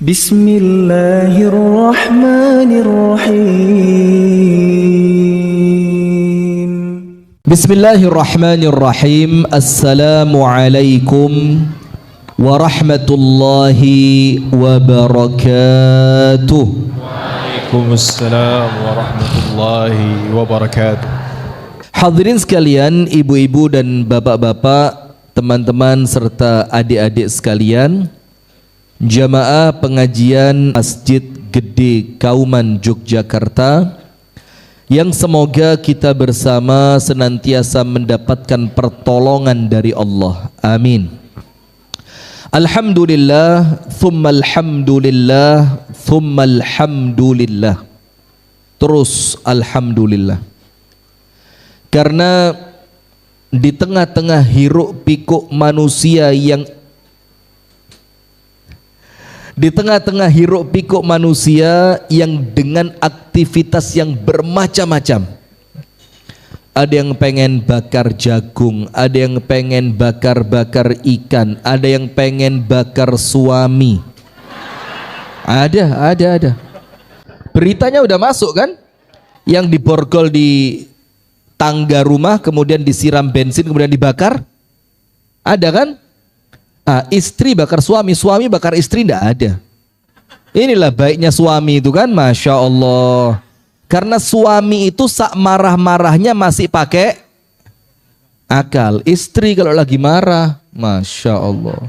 Bismillahirrahmanirrahim. Bismillahirrahmanirrahim. Assalamualaikum warahmatullahi wabarakatuh. Waalaikumsalam warahmatullahi wabarakatuh. Hadirin sekalian, ibu-ibu dan bapak-bapak, teman-teman serta adik-adik sekalian, jamaah pengajian Masjid Gede Kauman Yogyakarta, yang semoga kita bersama senantiasa mendapatkan pertolongan dari Allah. Amin. Alhamdulillah, thumma alhamdulillah, thumma alhamdulillah. Terus alhamdulillah. Karena di tengah-tengah hiruk pikuk manusia yang dengan aktivitas yang bermacam-macam. Ada yang pengen bakar jagung, ada yang pengen bakar-bakar ikan, ada yang pengen bakar suami. Ada. Beritanya udah masuk kan? Yang diborgol di tangga rumah, kemudian disiram bensin, kemudian dibakar. Ada kan? Istri bakar suami, suami bakar istri, enggak ada. Inilah baiknya suami itu kan, Masya Allah. Karena suami itu sak marah-marahnya masih pakai akal. Istri kalau lagi marah, Masya Allah.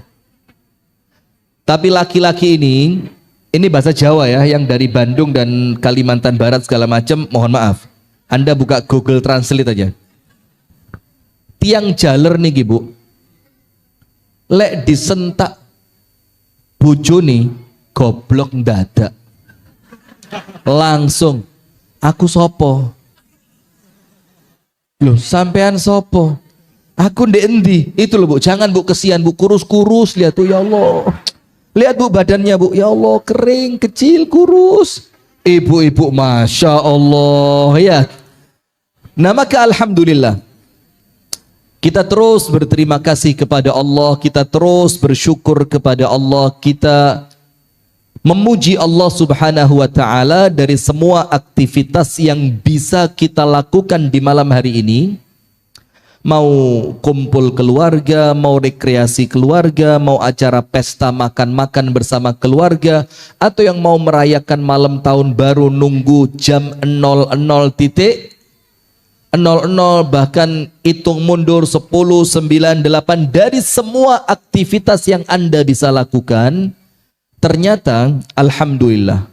Tapi laki-laki ini bahasa Jawa ya, yang dari Bandung dan Kalimantan Barat segala macam, mohon maaf. Anda buka Google Translate aja. Tiang jaler nih Bu, lek disentak bojone goblok ndadak. Langsung, aku sopo? Loh, sampean sopo? Aku ndek endi? Itu loh Bu, jangan Bu, kesian Bu, kurus-kurus, lihat tuh, ya Allah. Lihat Bu badannya Bu, ya Allah, kering, kecil, kurus. Ibu-ibu, Masya Allah ya. Nah maka alhamdulillah, kita terus berterima kasih kepada Allah, kita terus bersyukur kepada Allah, kita memuji Allah subhanahu wa ta'ala dari semua aktivitas yang bisa kita lakukan di malam hari ini. Mau kumpul keluarga, mau rekreasi keluarga, mau acara pesta makan-makan bersama keluarga, atau yang mau merayakan malam tahun baru nunggu jam 00.00 bahkan hitung mundur 10, 9, 8, dari semua aktivitas yang Anda bisa lakukan, ternyata alhamdulillah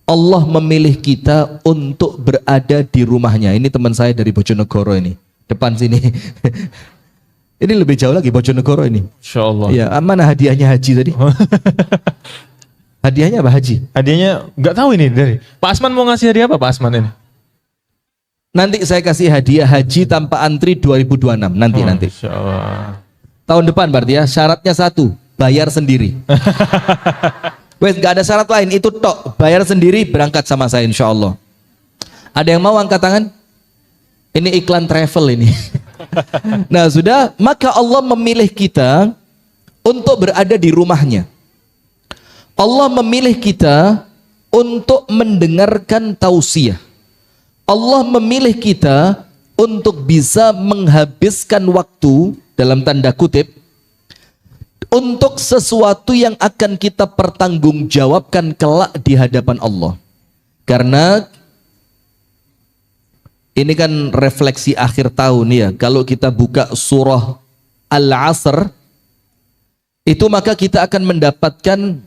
Allah memilih kita untuk berada di rumahnya. Ini teman saya dari Bojonegoro ini, depan sini. Ini lebih jauh lagi Bojonegoro ini. Insyaallah. Ya, mana hadiahnya haji tadi? Hadiahnya apa haji? Hadiahnya nggak tahu ini dari Pak Asman. Mau ngasih hadiah apa Pak Asman ini? Nanti saya kasih hadiah haji tanpa antri 2026. Nanti. Insyaallah. Tahun depan berarti ya. Syaratnya satu, bayar sendiri. Wes, gak ada syarat lain, itu tok, bayar sendiri, berangkat sama saya insyaallah. Ada yang mau angkat tangan? Ini iklan travel ini. Nah sudah, maka Allah memilih kita untuk berada di rumahnya. Allah memilih kita untuk mendengarkan tausiah. Allah memilih kita untuk bisa menghabiskan waktu, dalam tanda kutip, untuk sesuatu yang akan kita pertanggungjawabkan kelak di hadapan Allah. Karena ini kan refleksi akhir tahun ya. Kalau kita buka surah Al-Asr, itu maka kita akan mendapatkan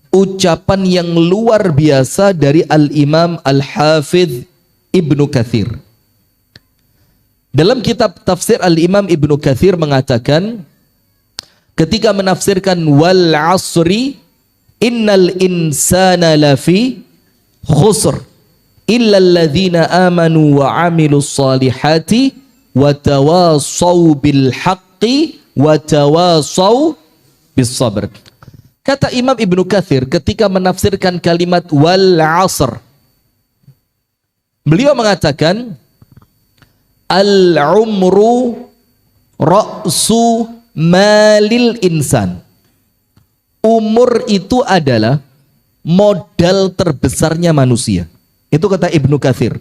ucapan yang luar biasa dari Al-Imam Al-Hafidh Ibnu Katsir. Dalam kitab tafsir Al-Imam Ibnu Katsir mengatakan, ketika menafsirkan wal asri innal insana lafi khusr illa alladzina amanu wa amilus salihati wa tawasaw bil haqqi wa tawasaw bis sabr. Kata Imam Ibnu Katsir ketika menafsirkan kalimat wal asr, beliau mengatakan al umru ra'su malil insan. umur itu adalah modal terbesarnya manusia. Itu kata Ibnu Katsir.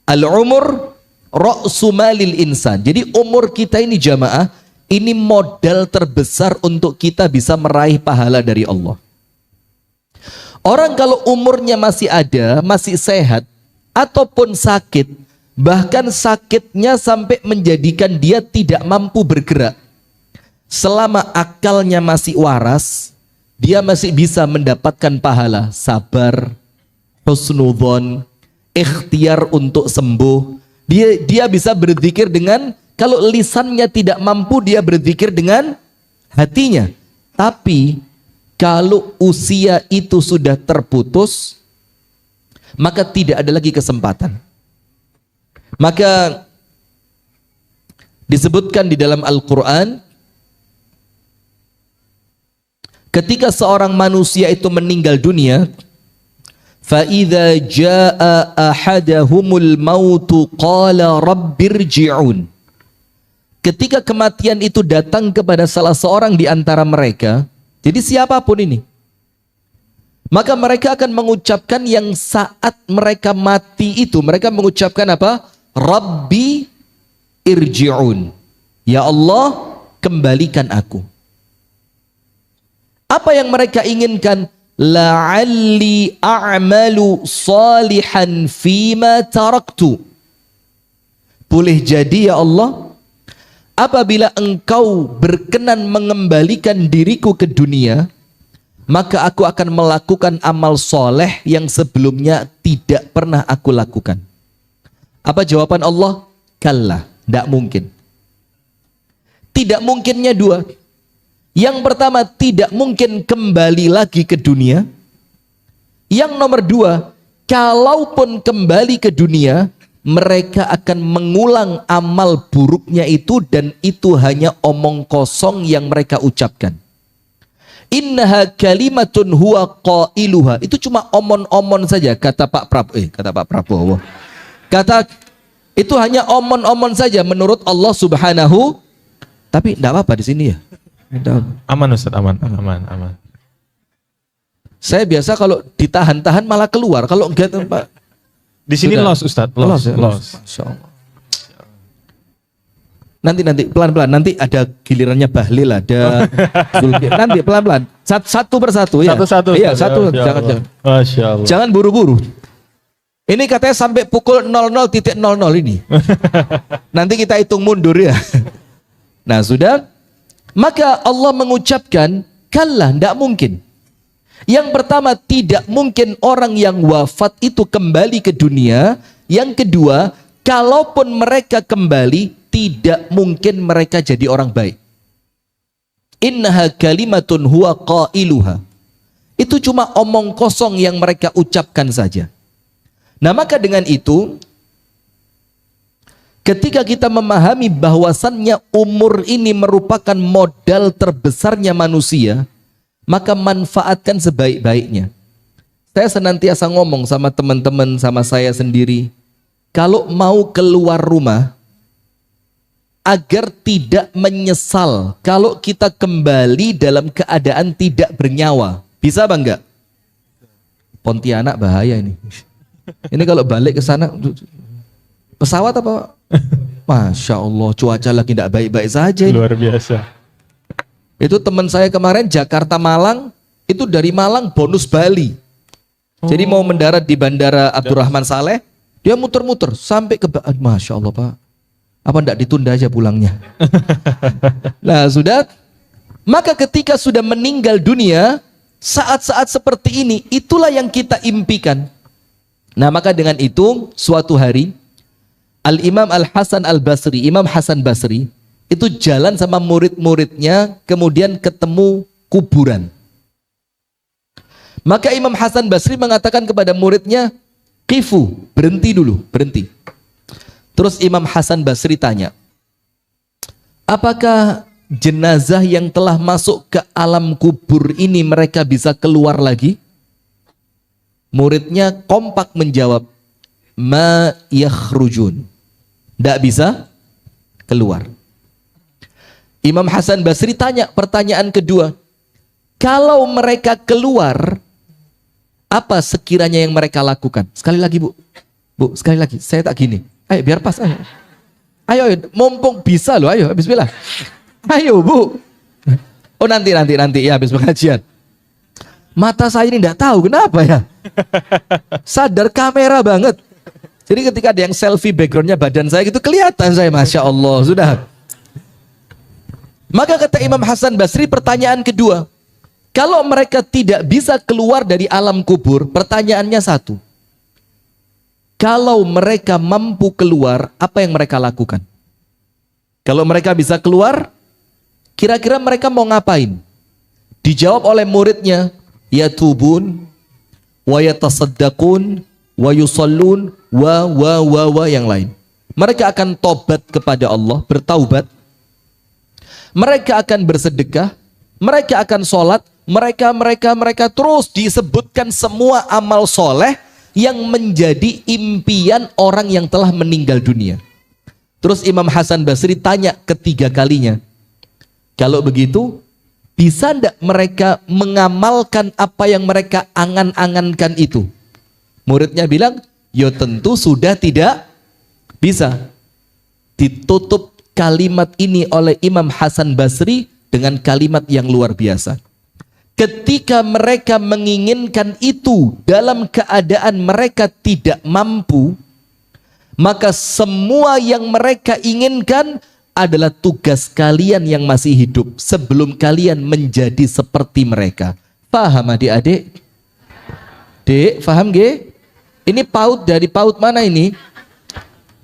Al-umur ra'su malil insan. Jadi umur kita ini jamaah, ini modal terbesar untuk kita bisa meraih pahala dari Allah. Orang kalau umurnya masih ada, masih sehat, ataupun sakit, bahkan sakitnya sampai menjadikan dia tidak mampu bergerak, selama akalnya masih waras, dia masih bisa mendapatkan pahala, sabar, husnudzon, ikhtiar untuk sembuh. Dia bisa berzikir dengan, kalau lisannya tidak mampu, dia berzikir dengan hatinya. Tapi kalau usia itu sudah terputus, maka tidak ada lagi kesempatan. Maka disebutkan di dalam Al-Quran, ketika seorang manusia itu meninggal dunia, فَإِذَا جَاءَ أَحَدَهُمُ الْمَوْتُ قَالَ رَبِّ ارْجِعُونَ. Ketika kematian itu datang kepada salah seorang di antara mereka, jadi siapapun ini, maka mereka akan mengucapkan yang saat mereka mati itu, mereka mengucapkan apa? Rabbi irji'un. Ya Allah, kembalikan aku. Apa yang mereka inginkan? La'alli a'malu salihan fima taraktu. Boleh jadi ya Allah, apabila engkau berkenan mengembalikan diriku ke dunia, maka aku akan melakukan amal soleh yang sebelumnya tidak pernah aku lakukan. Apa jawaban Allah? Kalla, tidak mungkin. Tidak mungkinnya dua. Yang pertama, tidak mungkin kembali lagi ke dunia. Yang nomor dua, kalaupun kembali ke dunia, mereka akan mengulang amal buruknya itu, dan itu hanya omong kosong yang mereka ucapkan. Innaha kalimatun huwa qailuha. Itu cuma omon-omon saja, kata Pak Prabowo. Kata itu hanya omon-omon saja menurut Allah Subhanahu. Tapi tidak apa-apa di sini ya. Aman Ustaz, aman. Saya biasa kalau ditahan-tahan malah keluar. Kalau enggak Pak. Di sini Sudah. los Ustaz, los. Masya Allah. Nanti pelan-pelan, nanti ada gilirannya Bahlil, ada nanti pelan-pelan, satu persatu ya. Satu-satu. Iya, satu. Masya Jangan. Masya Allah. Jangan buru-buru. Ini katanya sampai pukul 00.00 ini. Nanti kita hitung mundur ya. Nah, sudah. Maka Allah mengucapkan, kalla, tidak mungkin. Yang pertama, tidak mungkin orang yang wafat itu kembali ke dunia. Yang kedua, kalaupun mereka kembali, tidak mungkin mereka jadi orang baik. Innaha kalimatun huwa qailuha. Itu cuma omong kosong yang mereka ucapkan saja. Nah, maka dengan itu, ketika kita memahami bahwasannya umur ini merupakan modal terbesarnya manusia, maka manfaatkan sebaik-baiknya. Saya senantiasa ngomong sama teman-teman, sama saya sendiri, kalau mau keluar rumah, agar tidak menyesal kalau kita kembali dalam keadaan tidak bernyawa. Bisa bang enggak? Pontianak bahaya ini. Ini kalau balik ke sana, pesawat apa? Masya Allah, cuaca lagi tidak baik-baik saja ini. Luar biasa. Itu teman saya kemarin Jakarta Malang, itu dari Malang bonus Bali. Jadi mau mendarat di Bandara Abdurrahman Saleh, dia muter-muter sampai ke Masya Allah Pak. Apa enggak ditunda aja pulangnya? Nah sudah. Maka ketika sudah meninggal dunia, saat-saat seperti ini, itulah yang kita impikan. Nah maka dengan itu, suatu hari, Al-Imam Al-Hasan Al-Basri, Imam Hasan Basri, itu jalan sama murid-muridnya, kemudian ketemu kuburan. Maka Imam Hasan Basri mengatakan kepada muridnya, Qifu, berhenti dulu, berhenti. Terus Imam Hasan Basri tanya, apakah jenazah yang telah masuk ke alam kubur ini mereka bisa keluar lagi? Muridnya kompak menjawab, ma yakhrujun. Tidak bisa keluar. Imam Hasan Basri tanya pertanyaan kedua, Kalau mereka keluar, apa sekiranya yang mereka lakukan? Sekali lagi Bu, Bu sekali lagi, saya tak gini. Ayo biar pas, ayo. Ayo, mumpung bisa loh, ayo, bismillah. Ayo Bu. Oh nanti ya habis pengajian. Mata saya ini enggak tahu kenapa ya. Sadar kamera banget. Jadi ketika ada yang selfie backgroundnya badan saya gitu kelihatan saya, Masya Allah, sudah. Maka kata Imam Hasan Basri, pertanyaan kedua. Kalau mereka tidak bisa keluar dari alam kubur, pertanyaannya satu. Kalau mereka mampu keluar, apa yang mereka lakukan? Kalau mereka bisa keluar, kira-kira mereka mau ngapain? Dijawab oleh muridnya, yatubun, wa yatasaddaqun, wa yusallun, wa yang lain. Mereka akan tobat kepada Allah, bertaubat. Mereka akan bersedekah, mereka akan sholat, mereka terus disebutkan semua amal soleh yang menjadi impian orang yang telah meninggal dunia. Terus Imam Hasan Basri tanya ketiga kalinya, kalau begitu bisa ndak mereka mengamalkan apa yang mereka angan-angankan itu? Muridnya bilang, ya tentu sudah tidak bisa. Ditutup kalimat ini oleh Imam Hasan Basri dengan kalimat yang luar biasa. Ketika mereka menginginkan itu dalam keadaan mereka tidak mampu, maka semua yang mereka inginkan adalah tugas kalian yang masih hidup sebelum kalian menjadi seperti mereka. Paham adik-adik? Dek, paham ge? Ini PAUD dari PAUD mana ini?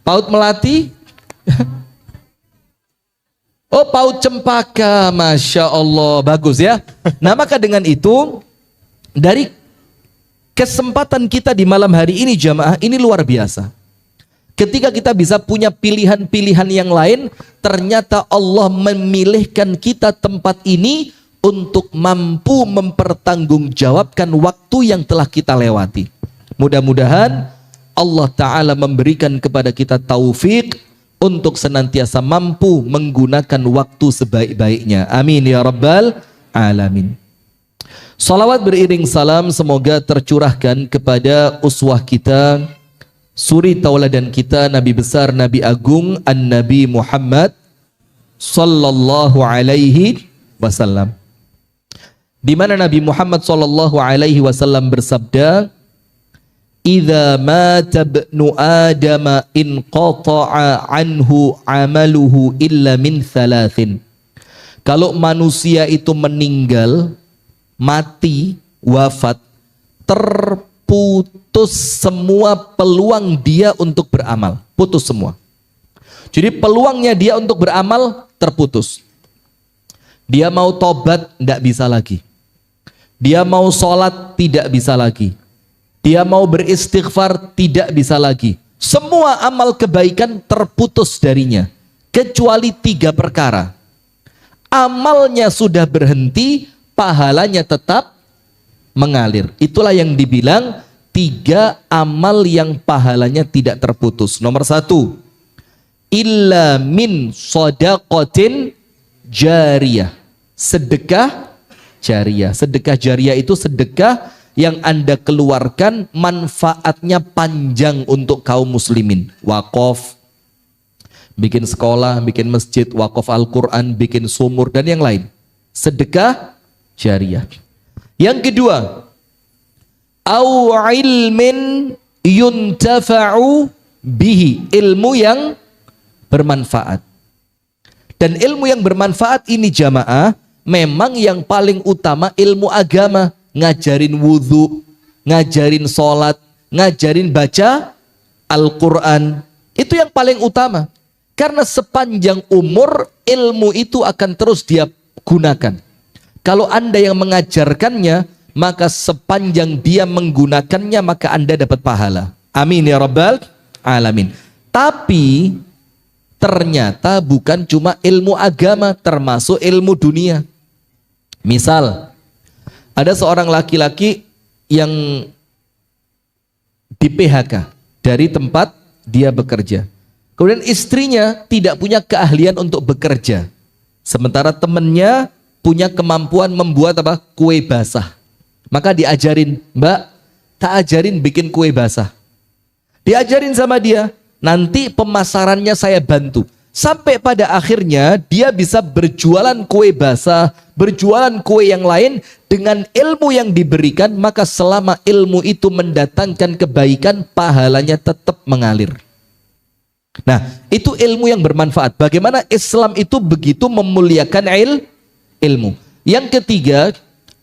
PAUD Melati? Oh, PAUD Cempaka, Masya Allah, bagus ya. Nah maka dengan itu, dari kesempatan kita di malam hari ini jamaah, ini luar biasa. Ketika kita bisa punya pilihan-pilihan yang lain, ternyata Allah memilihkan kita tempat ini untuk mampu mempertanggungjawabkan waktu yang telah kita lewati. Mudah-mudahan Allah Ta'ala memberikan kepada kita taufik untuk senantiasa mampu menggunakan waktu sebaik-baiknya. Amin ya Rabbal Alamin. Salawat beriring salam semoga tercurahkan kepada uswah kita, suri tauladan kita, Nabi besar, Nabi agung, An-Nabi Muhammad sallallahu alaihi wasallam. Di mana Nabi Muhammad sallallahu alaihi wasallam bersabda, "Idza mata ibnu Adam inqata'a anhu 'amaluhu illa min thalathin." Kalau manusia itu meninggal, mati, wafat, terputus semua peluang dia untuk beramal, putus semua. Jadi peluangnya dia untuk beramal terputus. Dia mau tobat tidak bisa lagi. Dia mau sholat tidak bisa lagi. Dia mau beristighfar tidak bisa lagi. Semua amal kebaikan terputus darinya, kecuali 3 perkara. Amalnya sudah berhenti, pahalanya tetap mengalir. Itulah yang dibilang 3 amal yang pahalanya tidak terputus. Nomor 1, illa min shadaqatin jariyah. Sedekah jariyah. Sedekah jariyah itu sedekah yang Anda keluarkan manfaatnya panjang untuk kaum muslimin. Wakaf, bikin sekolah, bikin masjid, wakaf Al-Quran, bikin sumur dan yang lain. Sedekah jariyah. Yang kedua, au ilmin yuntafa'u bihi, ilmu yang bermanfaat. Dan ilmu yang bermanfaat ini jamaah, memang yang paling utama ilmu agama. Ngajarin wudhu, ngajarin sholat, ngajarin baca Al-Quran. Itu yang paling utama. Karena sepanjang umur ilmu itu akan terus dia gunakan. Kalau Anda yang mengajarkannya, maka sepanjang dia menggunakannya, maka Anda dapat pahala. Amin ya Rabbal Alamin. Tapi ternyata bukan cuma ilmu agama, termasuk ilmu dunia. Misal, ada seorang laki-laki yang di PHK dari tempat dia bekerja. Kemudian istrinya tidak punya keahlian untuk bekerja. Sementara temannya punya kemampuan membuat apa? Kue basah. Maka diajarin, Mbak, tak ajarin bikin kue basah. Diajarin sama dia, nanti pemasarannya saya bantu. Sampai pada akhirnya dia bisa berjualan kue basah, berjualan kue yang lain dengan ilmu yang diberikan, maka selama ilmu itu mendatangkan kebaikan, pahalanya tetap mengalir. Nah, itu ilmu yang bermanfaat. Bagaimana Islam itu begitu memuliakan ilmu. Yang ketiga,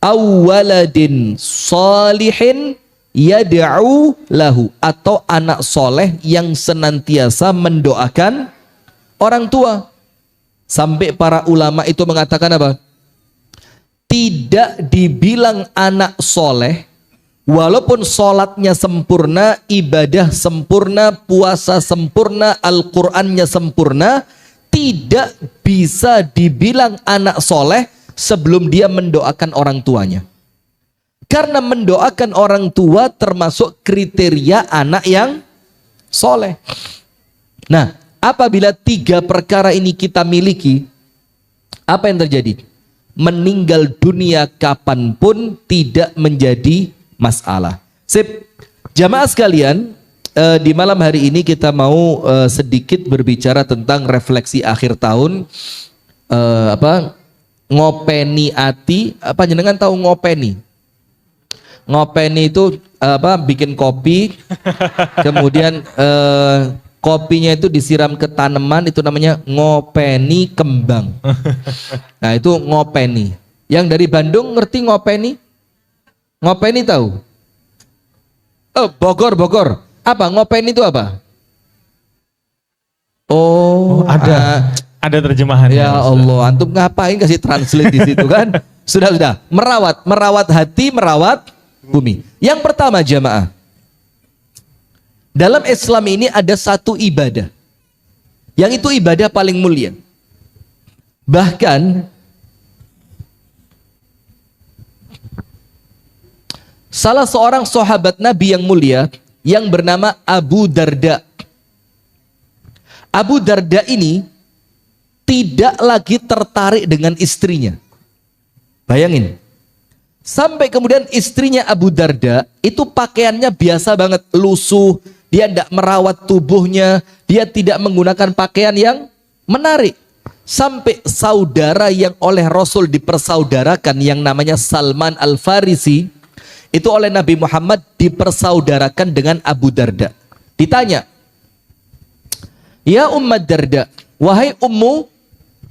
awaladin solihin yad'u lahu, atau anak soleh yang senantiasa mendoakan orang tua. Sampai para ulama itu mengatakan apa? Tidak dibilang anak soleh walaupun sholatnya sempurna, ibadah sempurna, puasa sempurna, Al-Qur'annya sempurna, tidak bisa dibilang anak soleh sebelum dia mendoakan orang tuanya. Karena mendoakan orang tua termasuk kriteria anak yang soleh. Nah, apabila 3 perkara ini kita miliki, apa yang terjadi? Meninggal dunia kapanpun tidak menjadi masalah. Sip, jamaah sekalian, di malam hari ini kita mau sedikit berbicara tentang refleksi akhir tahun. Ngopeni ati, apa jenengan tahu ngopeni? Ngopeni itu bikin kopi, kemudian kopinya itu disiram ke tanaman, itu namanya ngopeni kembang. Nah, itu ngopeni. Yang dari Bandung ngerti ngopeni? Ngopeni tahu? Oh, Bogor. Apa ngopeni itu apa? Oh, ada terjemahannya. Ya Allah, antum ngapain kasih translate di situ kan? Sudah. Merawat hati, merawat bumi. Yang pertama jamaah, dalam Islam ini ada satu ibadah, yang itu ibadah paling mulia. Bahkan salah seorang sahabat Nabi yang mulia yang bernama Abu Darda. Abu Darda ini tidak lagi tertarik dengan istrinya. Bayangin. Sampai kemudian istrinya Abu Darda itu pakaiannya biasa banget, lusuh, dia tidak merawat tubuhnya, dia tidak menggunakan pakaian yang menarik. Sampai saudara yang oleh Rasul dipersaudarakan yang namanya Salman Al-Farisi, itu oleh Nabi Muhammad dipersaudarakan dengan Abu Darda. Ditanya, ya Ummu Darda, wahai Ummu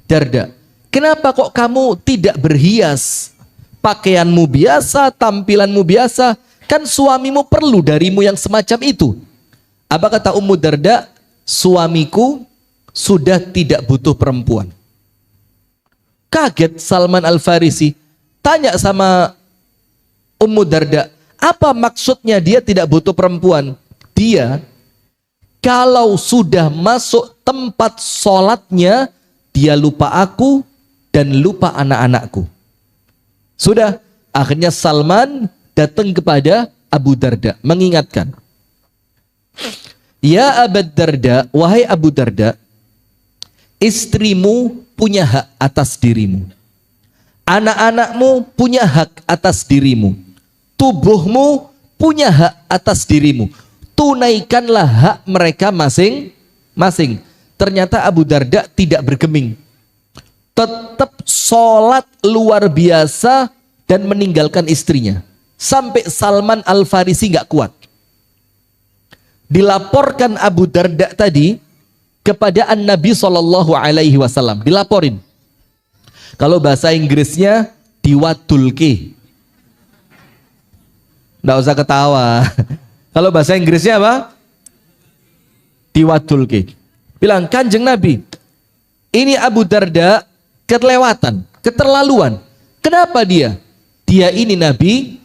Darda, kenapa kok kamu tidak berhias? Pakaianmu biasa, tampilanmu biasa, kan suamimu perlu darimu yang semacam itu. Apa kata Ummu Darda? Suamiku sudah tidak butuh perempuan. Kaget Salman Al-Farisi, tanya sama Ummu Darda, apa maksudnya dia tidak butuh perempuan? Dia kalau sudah masuk tempat sholatnya, dia lupa aku dan lupa anak-anakku. Sudah, akhirnya Salman datang kepada Abu Darda mengingatkan, ya Abu Darda, wahai Abu Darda, istrimu punya hak atas dirimu, anak-anakmu punya hak atas dirimu, tubuhmu punya hak atas dirimu. Tunaikanlah hak mereka masing-masing. Ternyata Abu Darda tidak bergeming, tetap sholat luar biasa dan meninggalkan istrinya. Sampai Salman Al-Farisi nggak kuat. Dilaporkan Abu Darda tadi kepada An-Nabi SAW. Dilaporin. Kalau bahasa Inggrisnya diwadulke. Nggak usah ketawa. Kalau bahasa Inggrisnya apa? Diwadulke. Bilang, Kanjeng Nabi, ini Abu Darda kelewatan, keterlaluan. Kenapa dia? Dia ini Nabi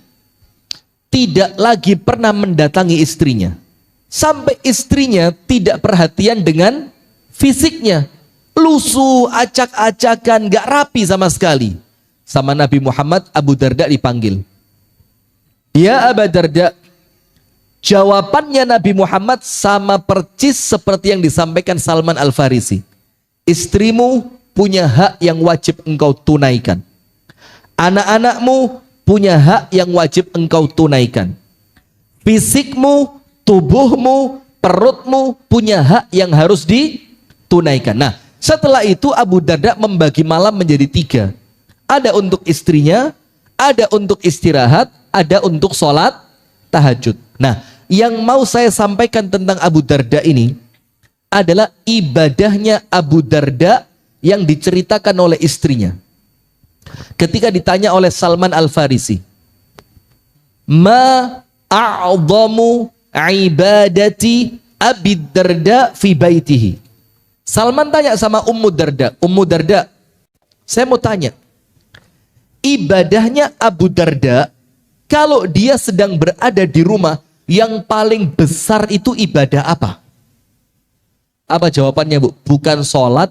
tidak lagi pernah mendatangi istrinya. Sampai istrinya tidak perhatian dengan fisiknya. Lusuh, acak-acakan, gak rapi sama sekali. Sama Nabi Muhammad, Abu Darda dipanggil. Ya Abu Darda, jawabannya Nabi Muhammad sama percis seperti yang disampaikan Salman Al-Farisi. Istrimu punya hak yang wajib engkau tunaikan. Anak-anakmu punya hak yang wajib engkau tunaikan. Fisikmu, tubuhmu, perutmu punya hak yang harus ditunaikan. Nah, setelah itu Abu Darda membagi malam menjadi 3. Ada untuk istrinya, ada untuk istirahat, ada untuk sholat tahajud. Nah, yang mau saya sampaikan tentang Abu Darda ini adalah ibadahnya Abu Darda yang diceritakan oleh istrinya. Ketika ditanya oleh Salman Al-Farisi, Ma a'zamu ibadati Abi Darda fi baitihi. Salman tanya sama Ummu Darda, Ummu Darda, saya mau tanya, ibadahnya Abu Darda kalau dia sedang berada di rumah, yang paling besar itu ibadah apa? Apa jawabannya, Bu? Bukan sholat,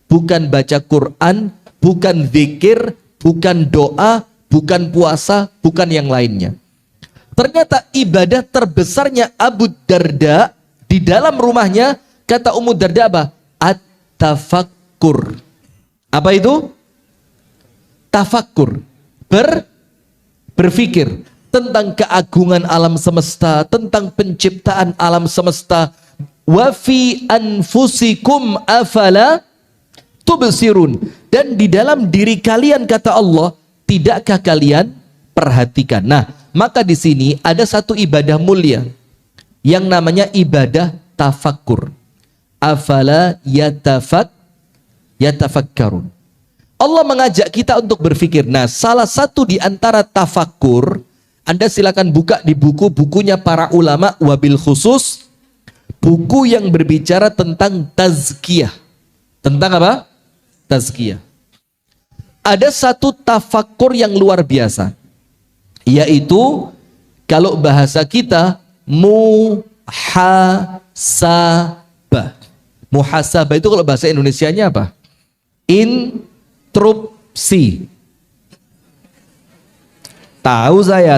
bukan baca Quran, bukan zikir, bukan doa, bukan puasa, bukan yang lainnya. Ternyata ibadah terbesarnya Abu Darda di dalam rumahnya, kata Ummu Darda apa? At-tafakkur. Apa itu? Tafakkur. Berpikir tentang keagungan alam semesta, tentang penciptaan alam semesta. Wa fi anfusikum afala tubsirun. Dan di dalam diri kalian, kata Allah, tidakkah kalian perhatikan? Nah, maka di sini ada satu ibadah mulia yang namanya ibadah tafakkur. Afala yatafakkarun. Allah mengajak kita untuk berpikir. Nah, salah satu di antara tafakkur, Anda silakan buka di buku-bukunya para ulama, wabil khusus buku yang berbicara tentang tazkiyah. Tentang apa? Tazkiyah. Ada satu tafakkur yang luar biasa, yaitu kalau bahasa kita muhasabah. Muhasabah itu kalau bahasa Indonesianya apa? Intrupsi. Tahu saya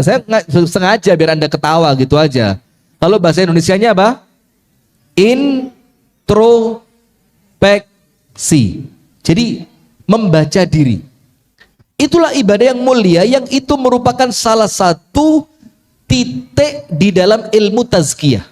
sengaja biar Anda ketawa gitu aja. Kalau bahasa Indonesianya apa? Introspeksi. Jadi membaca diri. Itulah ibadah yang mulia, yang itu merupakan salah satu titik di dalam ilmu tazkiyah.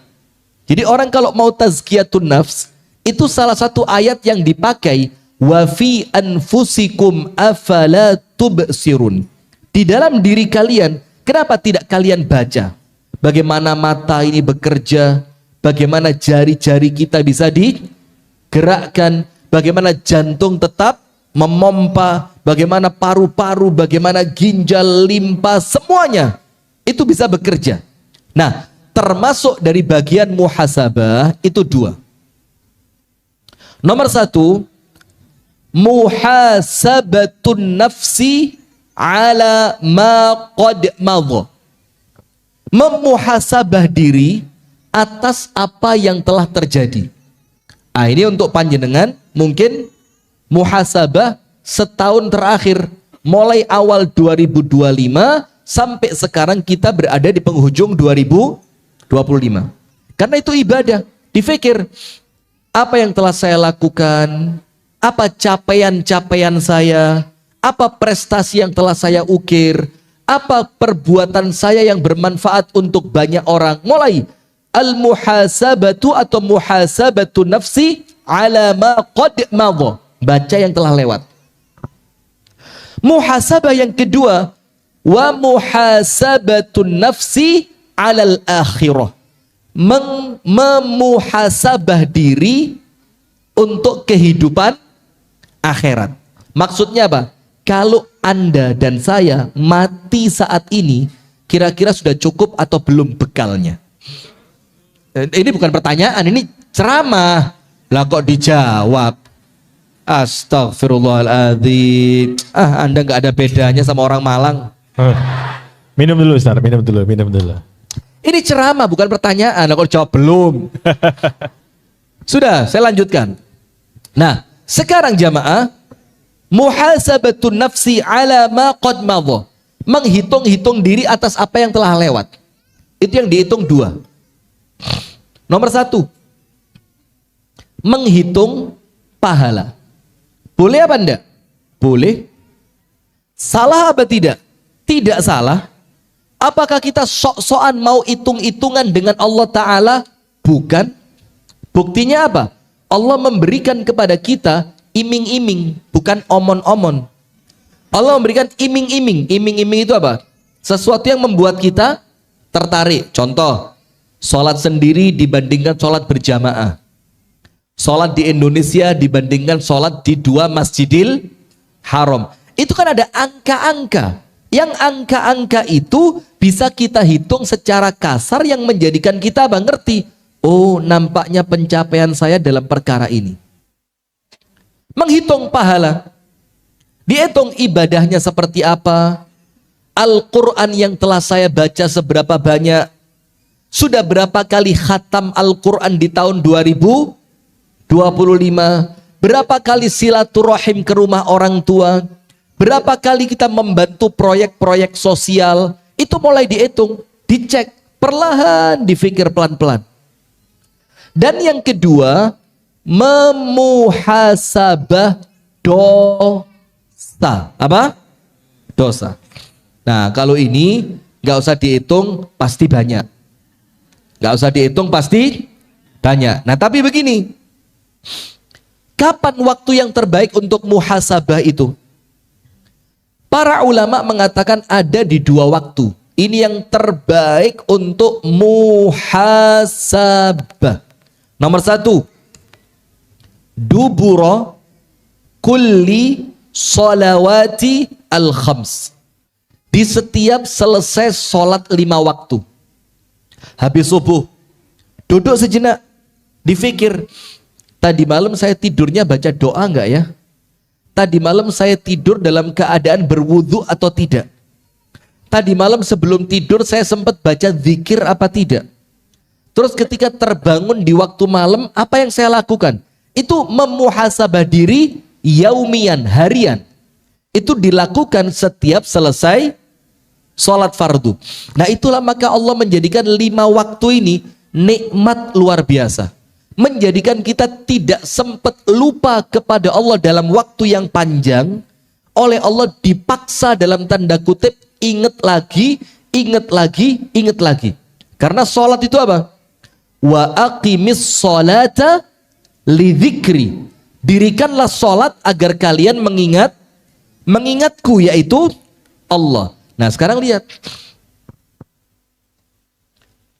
Jadi orang kalau mau tazkiyatun nafs, itu salah satu ayat yang dipakai, wa fi anfusikum afala tubsirun. Di dalam diri kalian, kenapa tidak kalian baca? Bagaimana mata ini bekerja, bagaimana jari-jari kita bisa digerakkan, bagaimana jantung tetap memompa, bagaimana paru-paru, bagaimana ginjal, limpa, semuanya itu bisa bekerja. Nah, termasuk dari bagian muhasabah itu 2. Nomor 1, muhasabatun nafsi ala ma qad madha. Memuhasabah diri atas apa yang telah terjadi. Ah, ini untuk panjenengan mungkin muhasabah setahun terakhir, mulai awal 2025 sampai sekarang kita berada di penghujung 2025. Karena itu ibadah, dipikir apa yang telah saya lakukan, apa capaian-capaian saya, apa prestasi yang telah saya ukir, apa perbuatan saya yang bermanfaat untuk banyak orang. Mulai al-muhasabatu atau muhasabatu nafsi ala ma qad madha, baca yang telah lewat. Muhasabah yang kedua, wa muhasabatun nafsi alal akhirah, memuhasabah diri untuk kehidupan akhirat. Maksudnya apa? Kalau Anda dan saya mati saat ini, kira-kira sudah cukup atau belum bekalnya? Ini bukan pertanyaan, ini ceramah. Lah kok dijawab? Astagfirullahaladzim. Anda nggak ada bedanya sama orang Malang. Minum dulu, Ustaz. Minum dulu. Ini ceramah, bukan pertanyaan. Lah kok jawab belum? Sudah, saya lanjutkan. Nah, sekarang jamaah, muhasabatun nafsi ala ma qad madha, menghitung-hitung diri atas apa yang telah lewat. Itu yang dihitung 2. Nomor 1, menghitung pahala. Boleh apa enggak? Boleh. Salah apa tidak? Tidak salah. Apakah kita sok-sokan mau hitung-hitungan dengan Allah Ta'ala? Bukan. Buktinya apa? Allah memberikan kepada kita iming-iming, bukan omon-omon. Allah memberikan iming-iming. Iming-iming itu apa? Sesuatu yang membuat kita tertarik. Contoh, sholat sendiri dibandingkan sholat berjamaah. Sholat di Indonesia dibandingkan sholat di 2 Masjidil Haram. Itu kan ada angka-angka. Yang angka-angka itu bisa kita hitung secara kasar yang menjadikan kita ngerti. Oh, nampaknya pencapaian saya dalam perkara ini. Menghitung pahala. Dihitung ibadahnya seperti apa. Al-Quran yang telah saya baca seberapa banyak. Sudah berapa kali khatam Al-Quran di tahun 2025. Berapa kali silaturahim ke rumah orang tua. Berapa kali kita membantu proyek-proyek sosial. Itu mulai dihitung, dicek, perlahan, difikir pelan-pelan. Dan yang kedua, memuhasabah dosa. Apa? Dosa. Nah, kalau ini nggak usah dihitung, pasti banyak. Nggak usah dihitung, pasti banyak. Nah, tapi begini, kapan waktu yang terbaik untuk muhasabah itu? Para ulama mengatakan ada di 2 waktu. Ini yang terbaik untuk muhasabah. Nomor 1, dubura kulli sholawati al-khams. Di setiap selesai sholat 5 waktu. Habis subuh, duduk sejenak, difikir, tadi malam saya tidurnya baca doa enggak ya? Tadi malam saya tidur dalam keadaan berwudu atau tidak? Tadi malam sebelum tidur saya sempat baca zikir apa tidak? Terus ketika terbangun di waktu malam, apa yang saya lakukan? Itu memuhasabah diri yaumian, harian. Itu dilakukan setiap selesai sholat fardu. Nah, itulah maka Allah menjadikan 5 waktu ini nikmat luar biasa. Menjadikan kita tidak sempat lupa kepada Allah dalam waktu yang panjang. Oleh Allah dipaksa dalam tanda kutip ingat lagi, ingat lagi, ingat lagi. Karena sholat itu apa? Wa aqimis sholata lidzikri. Dirikanlah sholat agar kalian mengingatku, yaitu Allah. Nah, sekarang lihat.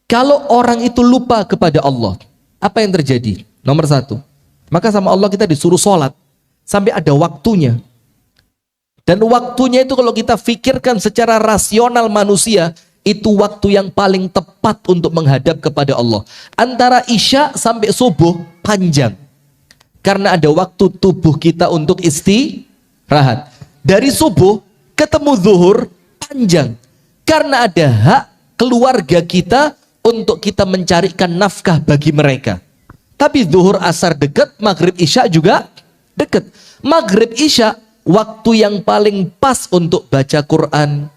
Kalau orang itu lupa kepada Allah, apa yang terjadi? Nomor 1, maka sama Allah kita disuruh sholat sampai ada waktunya. Dan waktunya itu kalau kita pikirkan secara rasional manusia, itu waktu yang paling tepat untuk menghadap kepada Allah. Antara isya sampai subuh panjang. Karena ada waktu tubuh kita untuk istirahat. Dari subuh ketemu zuhur panjang. Karena ada hak keluarga kita untuk kita mencarikan nafkah bagi mereka. Tapi zuhur asar dekat, maghrib isya juga dekat. Maghrib isya waktu yang paling pas untuk baca Quran,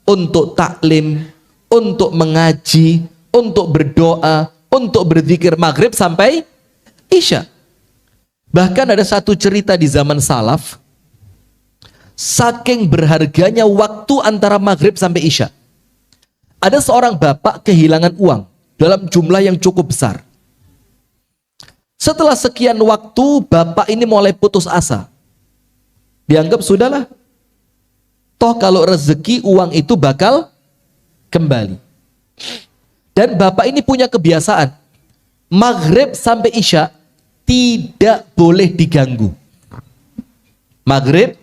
untuk taklim, untuk mengaji, untuk berdoa, untuk berzikir maghrib sampai isya. Bahkan ada satu cerita di zaman salaf, saking berharganya waktu antara maghrib sampai isya. Ada seorang bapak kehilangan uang dalam jumlah yang cukup besar. Setelah sekian waktu, bapak ini mulai putus asa. Dianggap sudahlah, toh kalau rezeki uang itu bakal kembali. Dan bapak ini punya kebiasaan, maghrib sampai isya tidak boleh diganggu. Maghrib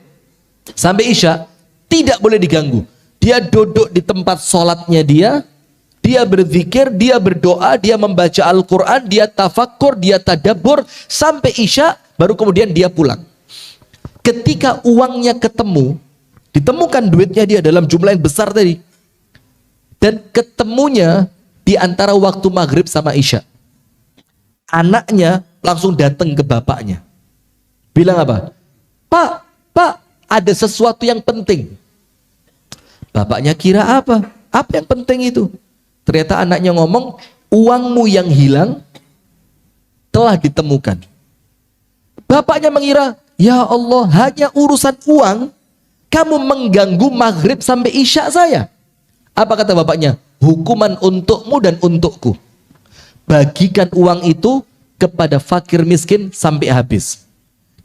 sampai isya tidak boleh diganggu. Dia duduk di tempat sholatnya dia berzikir, dia berdoa, dia membaca Al-Quran, dia tafakkur, dia tadabbur sampai isya, baru kemudian dia pulang. Ketika uangnya ditemukan duitnya dia dalam jumlah yang besar tadi, dan ketemunya di antara waktu maghrib sama isya. Anaknya langsung datang ke bapaknya, bilang apa? Pak, ada sesuatu yang penting. Bapaknya kira apa? Apa yang penting itu? Ternyata anaknya ngomong, uangmu yang hilang telah ditemukan. Bapaknya mengira, ya Allah, hanya urusan uang, Kamu mengganggu maghrib sampai isya saya. Apa kata bapaknya? Hukuman untukmu dan untukku. Bagikan uang itu kepada fakir miskin sampai habis.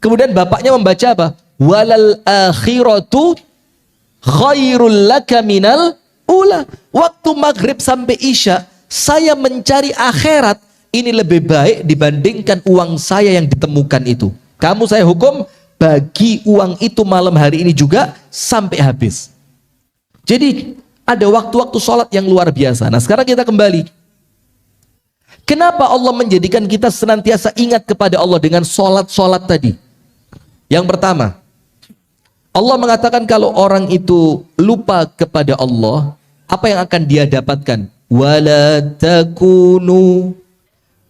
Kemudian bapaknya membaca apa? Walal akhiratu khairul laka minal ula. Waktu maghrib sampai isya, saya mencari akhirat. Ini lebih baik dibandingkan uang saya yang ditemukan itu. Kamu saya hukum bagi uang itu malam hari ini juga sampai habis. Jadi ada waktu-waktu sholat yang luar biasa. Nah sekarang kita kembali. Kenapa Allah menjadikan kita senantiasa ingat kepada Allah dengan sholat-sholat tadi? Yang pertama, Allah mengatakan kalau orang itu lupa kepada Allah, apa yang akan dia dapatkan? Wala takunu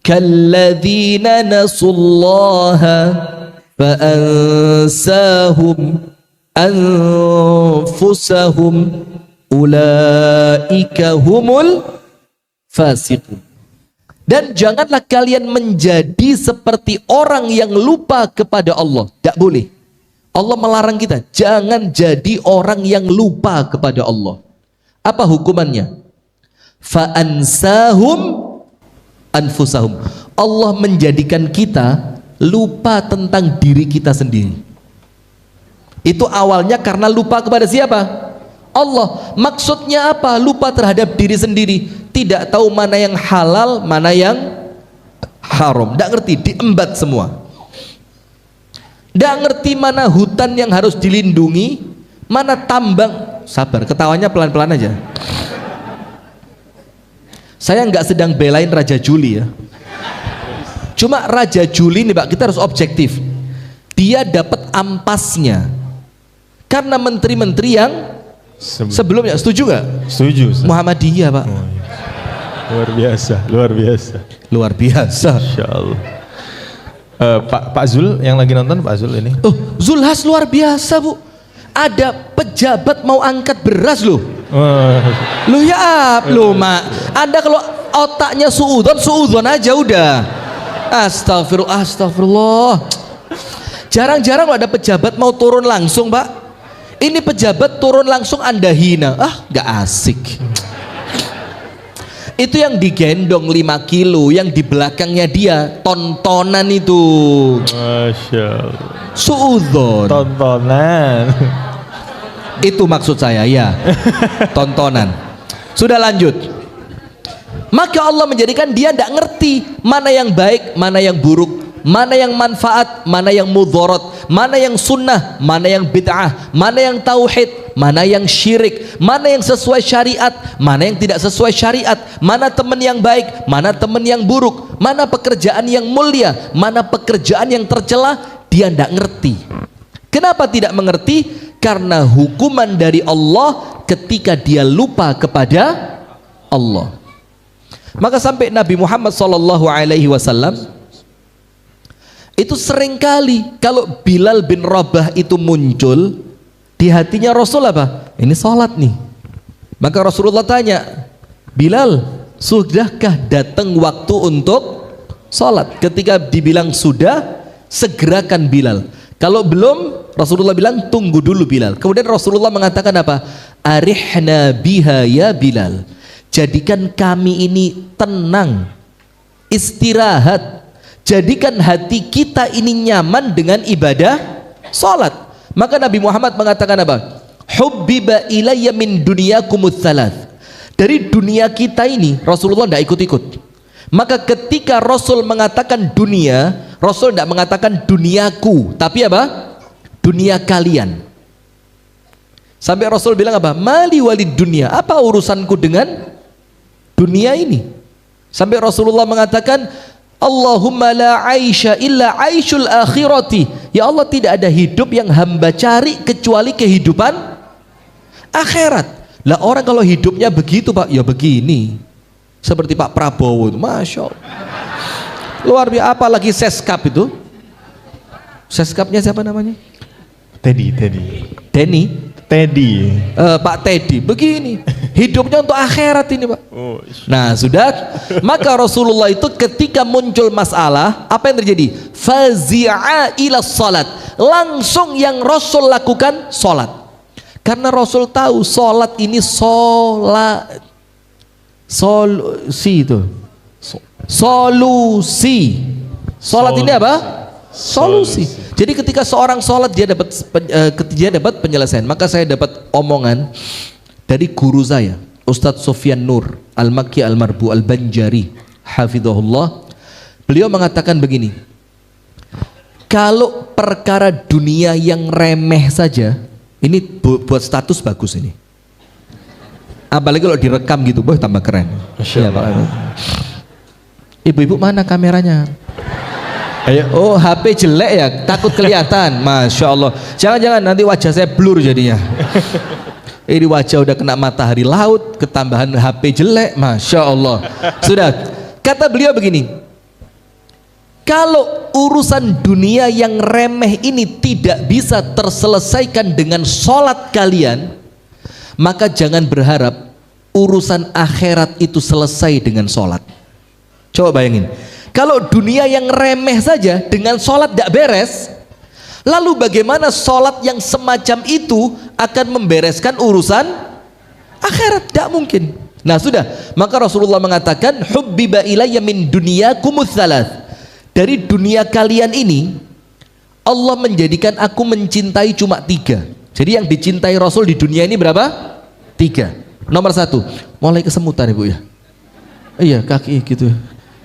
kalladzina nasullaha fa'ansahum anfusahum ulaika humul fasiqun. Dan janganlah kalian menjadi seperti orang yang lupa kepada Allah. Tidak boleh. Allah melarang kita, jangan jadi orang yang lupa kepada Allah. Apa hukumannya? Fa'ansahum anfusahum. Allah menjadikan kita lupa tentang diri kita sendiri. Itu awalnya karena lupa kepada siapa? Allah. Maksudnya apa? Lupa terhadap diri sendiri. Tidak tahu mana yang halal, mana yang haram. Tidak ngerti, diembat semua. Tidak ngerti mana hutan yang harus dilindungi, mana tambang. Sabar, ketawanya pelan-pelan aja. Saya nggak sedang belain Raja Juli ya. Cuma Raja Juli nih Pak, kita harus objektif. Dia dapat ampasnya karena menteri-menteri yang sebelumnya. Setuju nggak? Setuju. Muhammadiyah Pak. Oh, iya. Luar biasa, luar biasa. Luar biasa. Insya Allah. Pak Zul yang lagi nonton, Pak Zul ini. Oh, Zulhas luar biasa Bu. Ada pejabat mau angkat beras loh. Lu ya lu Mak. Anda kalau otaknya suudon aja udah. Astagfirullah, astagfirullah. Jarang-jarang ada pejabat mau turun langsung Pak. Ini pejabat turun langsung Anda hina. Gak asik. Itu yang digendong 5 kilo, yang di belakangnya dia tontonan itu. Masya Allah. Suudzon. Tontonan. Itu maksud saya ya. Tontonan. Sudah lanjut. Maka Allah menjadikan dia tidak ngerti mana yang baik, mana yang buruk, mana yang manfaat, mana yang mudharat, mana yang sunnah, mana yang bid'ah, mana yang tauhid, mana yang syirik, mana yang sesuai syariat, mana yang tidak sesuai syariat, mana teman yang baik, mana teman yang buruk, mana pekerjaan yang mulia, mana pekerjaan yang tercela. Dia tidak ngerti. Kenapa tidak mengerti? Karena hukuman dari Allah ketika dia lupa kepada Allah. Maka sampai Nabi Muhammad SAW itu seringkali kalau Bilal bin Rabah itu muncul di hatinya Rasul apa? Ini sholat nih. Maka Rasulullah tanya, Bilal, sudahkah datang waktu untuk sholat? Ketika dibilang sudah, segerakan Bilal. Kalau belum, Rasulullah bilang tunggu dulu Bilal. Kemudian Rasulullah mengatakan apa? Arihna biha ya Bilal. Jadikan kami ini tenang, istirahat. Jadikan hati kita ini nyaman dengan ibadah salat. Maka Nabi Muhammad mengatakan apa? Hubbiba ilayya min dunyakumut thalath. Dari dunia kita ini Rasulullah tidak ikut-ikut. Maka ketika Rasul mengatakan dunia, Rasul tidak mengatakan duniaku, tapi apa? Dunia kalian. Sampai Rasul bilang apa? Mali walid dunia. Apa urusanku dengan dunia ini? Sampai Rasulullah mengatakan, Allahumma la aisha illa aishul akhirati. Ya Allah, tidak ada hidup yang hamba cari kecuali kehidupan akhirat. Lah orang kalau hidupnya begitu Pak, ya begini. Seperti Pak Prabowo itu, Masya Allah. Luar biasa. Apalagi Seskap itu. Seskapnya siapa namanya? Teddy. Pak Teddy. Begini. Hidupnya untuk akhirat ini Pak. Nah sudah. Maka Rasulullah itu ketika muncul masalah, apa yang terjadi? Fazi'a ila salat. Langsung yang Rasul lakukan salat. Karena Rasul tahu sholat ini solusi itu. Solusi. Sholat ini apa? Solusi. Jadi ketika seorang sholat dia dapat penyelesaian. Maka saya dapat omongan dari guru saya, Ustadz Sofyan Nur Al-Makki Al-Marbu Al-Banjari hafizahullah. Beliau mengatakan begini, kalau perkara dunia yang remeh saja, ini buat status bagus ini. Apalagi kalau direkam gitu, boh tambah keren. Masya Allah. Ibu-ibu mana kameranya? Ayo. Oh, HP jelek ya, takut kelihatan. Masya Allah. Jangan-jangan nanti wajah saya blur jadinya. Ini wajah udah kena matahari laut, ketambahan HP jelek. Masya Allah. Sudah. Kata beliau begini, kalau urusan dunia yang remeh ini tidak bisa terselesaikan dengan sholat kalian, maka jangan berharap urusan akhirat itu selesai dengan sholat. Coba bayangin, kalau dunia yang remeh saja dengan sholat tidak beres, lalu bagaimana sholat yang semacam itu akan membereskan urusan akhirat? Tidak mungkin. Nah sudah, maka Rasulullah mengatakan, hubbiba ilayya min dunyakumus thalath. Dari dunia kalian ini, Allah menjadikan aku mencintai cuma 3. Jadi yang dicintai Rasul di dunia ini berapa? 3. Nomor 1, mulai kesemutan ibu ya. Iya, kaki gitu.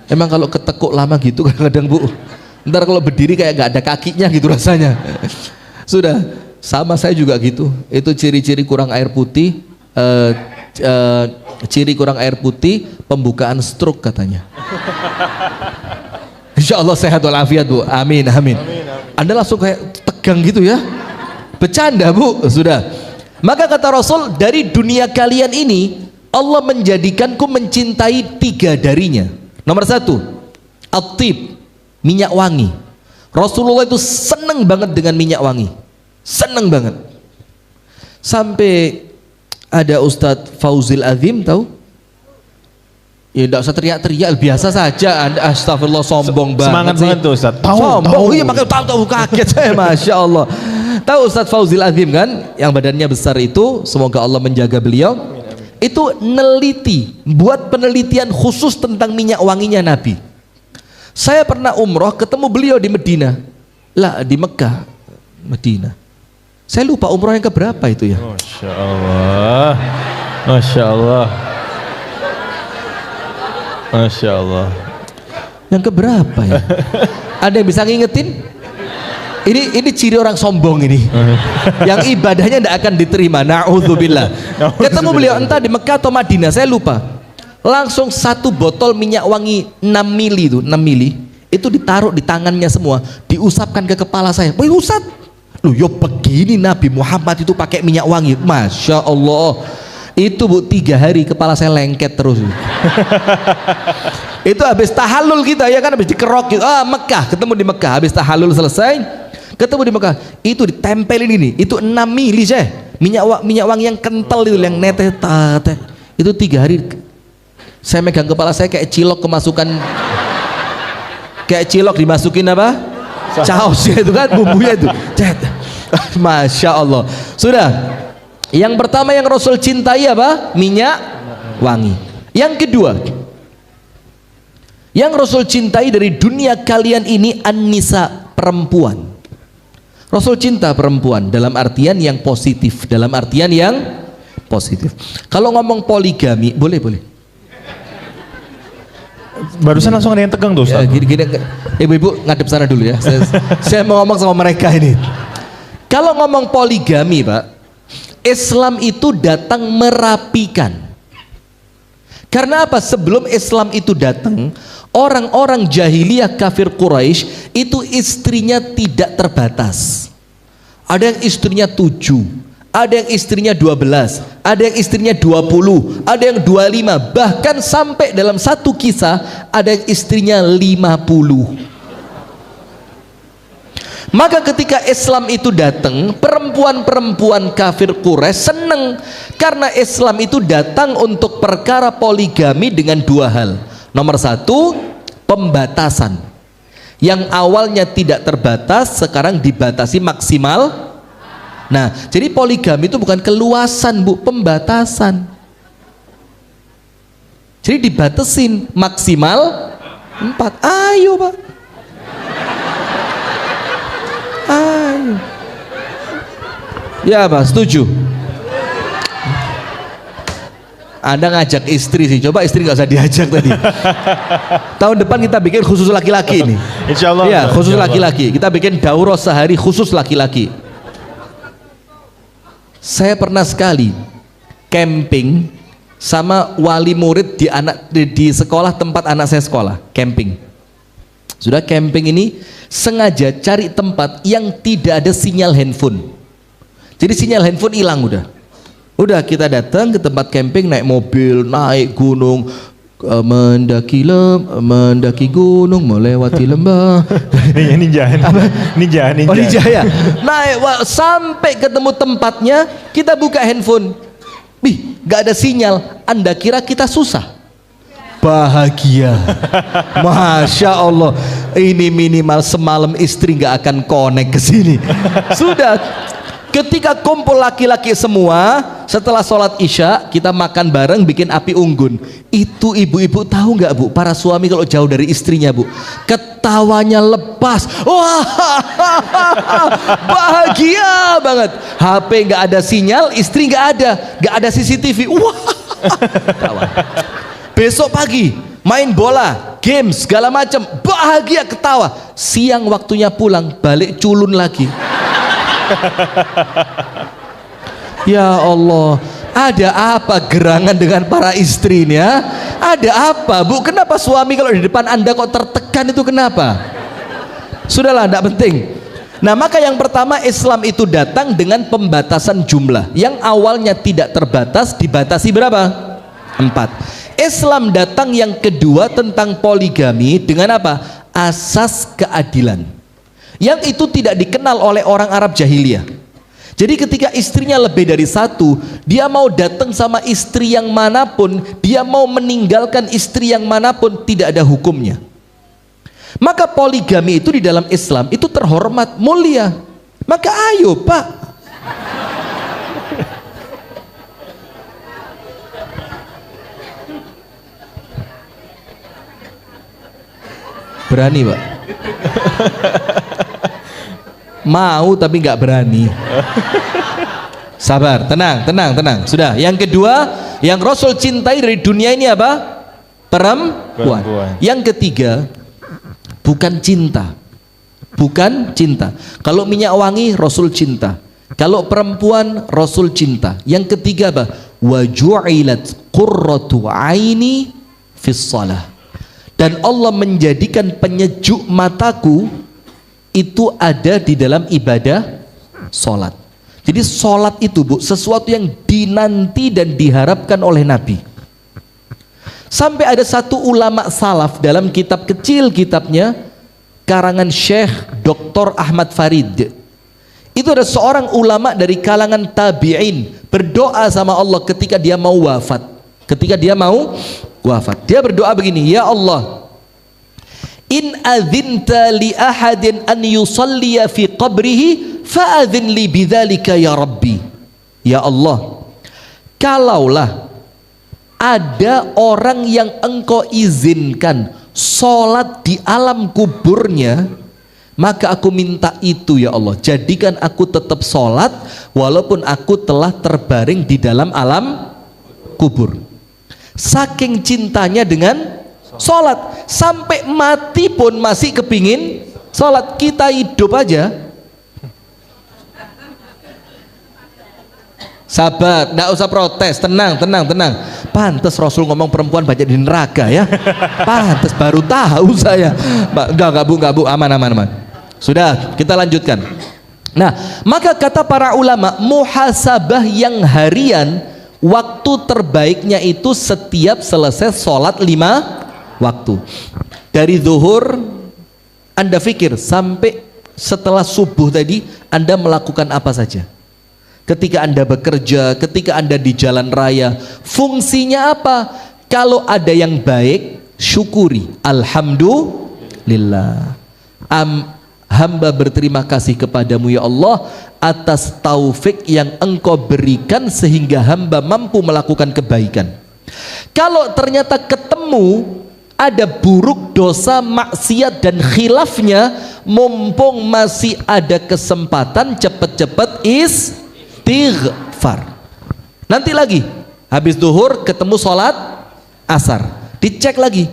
Emang kalau ketekuk lama gitu kadang-kadang bu, ntar kalau berdiri kayak gak ada kakinya gitu rasanya. Sudah, sama saya juga gitu. Itu ciri-ciri kurang air putih. Ciri kurang air putih, pembukaan stroke katanya. Insya Allah sehat walafiat bu, amin, amin. Anda langsung kayak tegang gitu ya, bercanda bu, sudah. Maka kata Rasul, dari dunia kalian ini Allah menjadikanku mencintai 3 darinya. Nomor 1, at-tib, minyak wangi. Rasulullah itu seneng banget dengan minyak wangi, seneng banget. Sampai ada Ustadz Fauzil Azim, tahu? Ya enggak usah teriak-teriak, biasa saja. Anda astagfirullah, sombong banget. Semangat sih. banget tuh Ustaz. Sombong, iya makanya tahu kaget saya, Masya Allah. Tahu Ustadz Fauzil Azim kan, yang badannya besar itu, semoga Allah menjaga beliau. Itu neliti, buat penelitian khusus tentang minyak wanginya Nabi. Saya pernah umroh ketemu beliau di Medina, lah di Mekah, Medina. Saya lupa umroh yang keberapa itu ya. Masya Allah, Masya Allah, Masya Allah. Yang keberapa ya? Ada yang bisa ngingetin? Ini ciri orang sombong ini. Yang ibadahnya tidak akan diterima. Na'udzubillah. Ketemu beliau entah di Mekah atau Madinah, saya lupa. Langsung 1 botol minyak wangi 6 mili itu, 6 mili. Itu ditaruh di tangannya semua, diusapkan ke kepala saya. Woi Ustaz, loh yo begini Nabi Muhammad itu pakai minyak wangi. Masya Allah. Itu bu 3 hari kepala saya lengket terus. Itu habis tahallul kita ya kan, habis dikerok gitu. Mekah, ketemu di Mekah, habis tahallul selesai, ketemu di Mekah, itu ditempelin ini, itu 6 mili saya, minyak wangi yang kental itu, yang neteh, itu 3 hari. Saya megang kepala saya kayak cilok kemasukan, kayak cilok dimasukin apa? Caos ya itu kan, bumbunya itu. Masya Allah. Sudah. Yang pertama yang Rasul cintai apa? Minyak wangi. Yang kedua, yang Rasul cintai dari dunia kalian ini an-nisa, perempuan. Rasul cinta perempuan dalam artian yang positif, dalam artian yang positif. Kalau ngomong poligami, boleh. Barusan langsung ada yang tegang tuh Ustaz. Ya, gini, ibu-ibu ngadep sana dulu ya. Saya mau ngomong sama mereka ini. Kalau ngomong poligami, Pak, Islam itu datang merapikan. Karena apa? Sebelum Islam itu datang, orang-orang jahiliyah kafir Quraisy itu istrinya tidak terbatas. Ada yang istrinya 7, ada yang istrinya 12, ada yang istrinya 20, ada yang 25, bahkan sampai dalam satu kisah ada yang istrinya 50. Maka ketika Islam itu datang, perempuan-perempuan kafir Quraisy senang karena Islam itu datang untuk perkara poligami dengan 2 hal. Nomor 1, pembatasan. Yang awalnya tidak terbatas, sekarang dibatasi maksimal Nah, jadi poligami itu bukan keluasan, Bu, pembatasan. Jadi dibatasin maksimal 4. Ayo, Pak. Ayo. Ya, Pak, setuju. Anda ngajak istri sih, coba istri nggak usah diajak tadi. Tahun depan kita bikin khusus laki-laki ini. Insya Allah. Ya, khusus laki-laki. Kita bikin daurah sehari khusus laki-laki. Saya pernah sekali camping sama wali murid di sekolah tempat anak saya sekolah, camping. Sudah camping ini sengaja cari tempat yang tidak ada sinyal handphone. Jadi sinyal handphone hilang udah. Udah kita datang ke tempat camping, naik mobil, naik gunung, mendaki gunung, melewati lembah. Ninja. Oh, ninja ya. Naik sampai ketemu tempatnya, kita buka handphone. Gak ada sinyal. Anda kira kita susah? Bahagia. Masya Allah. Ini minimal semalam istri gak akan connect ke sini. Sudah. Ketika kumpul laki-laki semua, setelah sholat isya kita makan bareng, bikin api unggun. Itu ibu-ibu tahu nggak, Bu, para suami kalau jauh dari istrinya, Bu, ketawanya lepas. Wah, bahagia banget. HP nggak ada sinyal, istri nggak ada CCTV. Wah, ketawa. Besok pagi main bola, game segala macam, bahagia ketawa. Siang waktunya pulang, balik culun lagi. Ya Allah, ada apa gerangan dengan para istri ini ya? Ada apa, Bu? Kenapa suami kalau di depan Anda kok tertekan itu kenapa? Sudahlah, tidak penting. Nah, maka yang pertama, Islam itu datang dengan pembatasan jumlah. Yang awalnya tidak terbatas, dibatasi berapa? 4. Islam datang yang kedua tentang poligami dengan apa? Asas keadilan. Yang itu tidak dikenal oleh orang Arab jahiliyah. Jadi ketika istrinya lebih dari satu, dia mau datang sama istri yang manapun, dia mau meninggalkan istri yang manapun, tidak ada hukumnya. Maka poligami itu di dalam Islam itu terhormat, mulia. Maka ayo, Pak. Berani, Pak. Mau tapi nggak berani. Sabar, tenang. Sudah. Yang kedua, yang Rasul cintai dari dunia ini apa? Perempuan. Yang ketiga, bukan cinta. Kalau minyak wangi, Rasul cinta. Kalau perempuan, Rasul cinta. Yang ketiga apa? Wa ju'ilat qurratu aini fis shalah. Dan Allah menjadikan penyejuk mataku itu ada di dalam ibadah sholat. Jadi sholat itu, Bu, sesuatu yang dinanti dan diharapkan oleh Nabi. Sampai ada satu ulama salaf dalam kitab kecil kitabnya karangan Syekh Dr. Ahmad Farid. Itu ada seorang ulama dari kalangan tabi'in berdoa sama Allah ketika dia mau wafat. Dia berdoa begini, ya Allah, in adzinta li ahadin an yusalliya fi qabrihi fa'adzin li bidzalika ya Rabbi. Ya Allah, kalaulah ada orang yang engkau izinkan sholat di alam kuburnya, maka aku minta itu ya Allah, jadikan aku tetap sholat walaupun aku telah terbaring di dalam alam kubur. Saking cintanya dengan sholat, sampai mati pun masih kepingin sholat. Kita hidup aja, sabar, nggak usah protes, tenang. Pantes Rasul ngomong perempuan banyak di neraka ya. Pantes, baru tahu saya. Enggak bu, aman. Sudah, kita lanjutkan. Nah, maka kata para ulama, muhasabah yang harian, waktu terbaiknya itu setiap selesai sholat 5 waktu. Dari zuhur Anda pikir sampai setelah subuh tadi Anda melakukan apa saja. Ketika Anda bekerja, ketika Anda di jalan raya, fungsinya apa? Kalau ada yang baik, syukuri, alhamdulillah. hamba berterima kasih kepadamu ya Allah atas taufik yang engkau berikan sehingga hamba mampu melakukan kebaikan. Kalau ternyata ketemu ada buruk, dosa, maksiat dan khilafnya, mumpung masih ada kesempatan, cepat-cepat istighfar. Nanti lagi habis duhur ketemu sholat asar, dicek lagi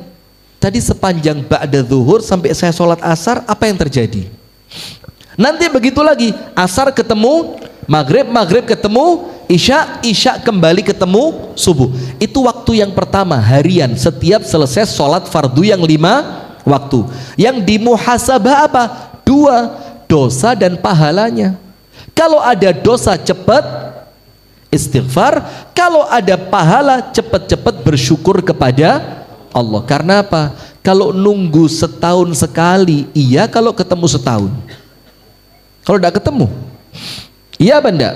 tadi sepanjang ba'da zuhur sampai saya sholat asar apa yang terjadi. Nanti begitu lagi, asar ketemu maghrib, maghrib ketemu isya, isya kembali ketemu subuh. Itu waktu yang pertama harian setiap selesai sholat fardu yang 5 waktu. Yang dimuhasabah apa? 2, dosa dan pahalanya. Kalau ada dosa cepat istighfar, kalau ada pahala cepat-cepat bersyukur kepada Allah. Karena apa? Kalau nunggu setahun sekali iya, kalau ketemu setahun. Kalau tidak ketemu iya apa enggak?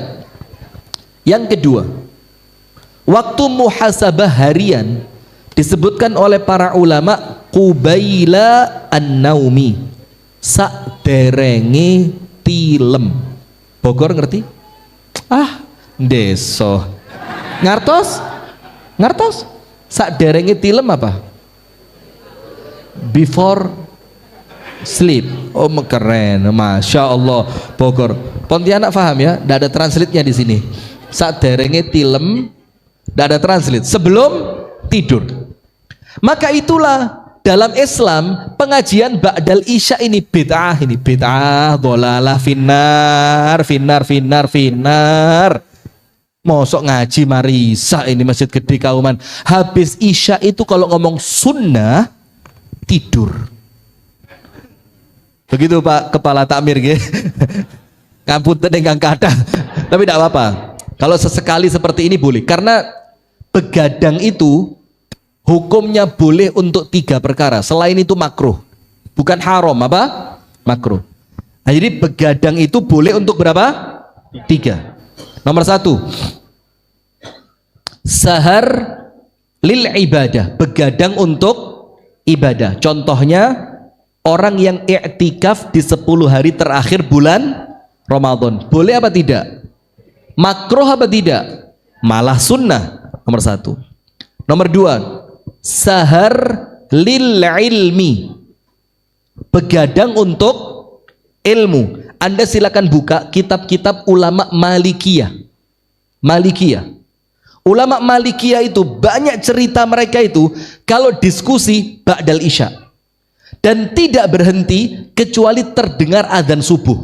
Yang kedua, waktu muhasabah harian disebutkan oleh para ulama qubaila an-naumi, saderenge tilem. Bogor ngerti? Deso ngartos saderenge tilem apa? Before sleep. Oh keren, masya Allah. Bogor, Pontianak paham ya? Tidak ada translate-nya di sini. Saderenge tilem, tidak ada translate. Sebelum tidur. Maka itulah dalam Islam pengajian ba'dal isya ini bid'ah, dhalalah, finnar. Mosok ngaji marisa ini masjid gede Kauman. Habis isya itu kalau ngomong sunnah tidur. Begitu Pak Kepala Takmir nggih. Ngapunten ingkang kathah. Tapi tidak apa-apa. Kalau sesekali seperti ini boleh. Karena begadang itu hukumnya boleh untuk 3 perkara. Selain itu makruh. Bukan haram apa? Makruh. Nah, jadi begadang itu boleh untuk berapa? 3. Nomor 1, sahar lil ibadah, begadang untuk ibadah. Contohnya orang yang i'tikaf di 10 hari terakhir bulan Ramadan, boleh apa tidak? Makruh apa tidak? Malah sunnah. Nomor 1. Nomor 2, sahar lil ilmi, begadang untuk ilmu. Anda silakan buka kitab-kitab ulama Malikiyah. Ulama Malikiyah itu banyak cerita mereka itu kalau diskusi ba'dal isya. Dan tidak berhenti kecuali terdengar azan subuh.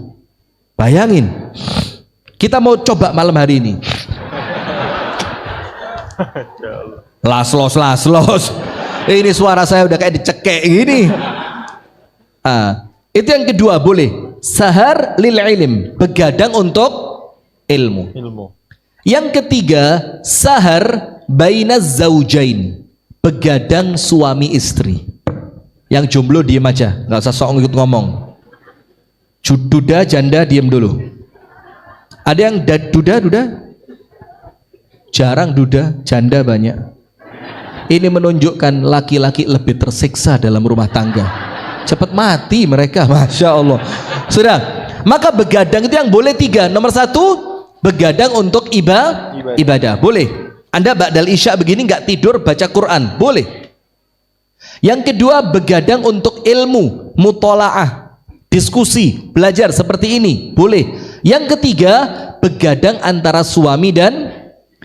Bayangin. Kita mau coba malam hari ini. Laslos. Ini suara saya udah kayak dicekek gini. Itu yang kedua boleh. Sahar lil ilm, begadang untuk ilmu. Yang ketiga, sahar bainaz zaujain, begadang suami istri. Yang jomblo diem aja, nggak usah sok ngikut ngomong. Duda janda diem dulu. Ada yang duda? Jarang duda, janda banyak. Ini menunjukkan laki-laki lebih tersiksa dalam rumah tangga. Cepat mati mereka, masya Allah. Sudah, maka begadang itu yang boleh 3. Nomor 1, begadang untuk ibadah, boleh. Anda ba'dal isya begini nggak tidur baca Quran, boleh. Yang kedua, begadang untuk ilmu, mutolaah, diskusi, belajar seperti ini, boleh. Yang ketiga, begadang antara suami dan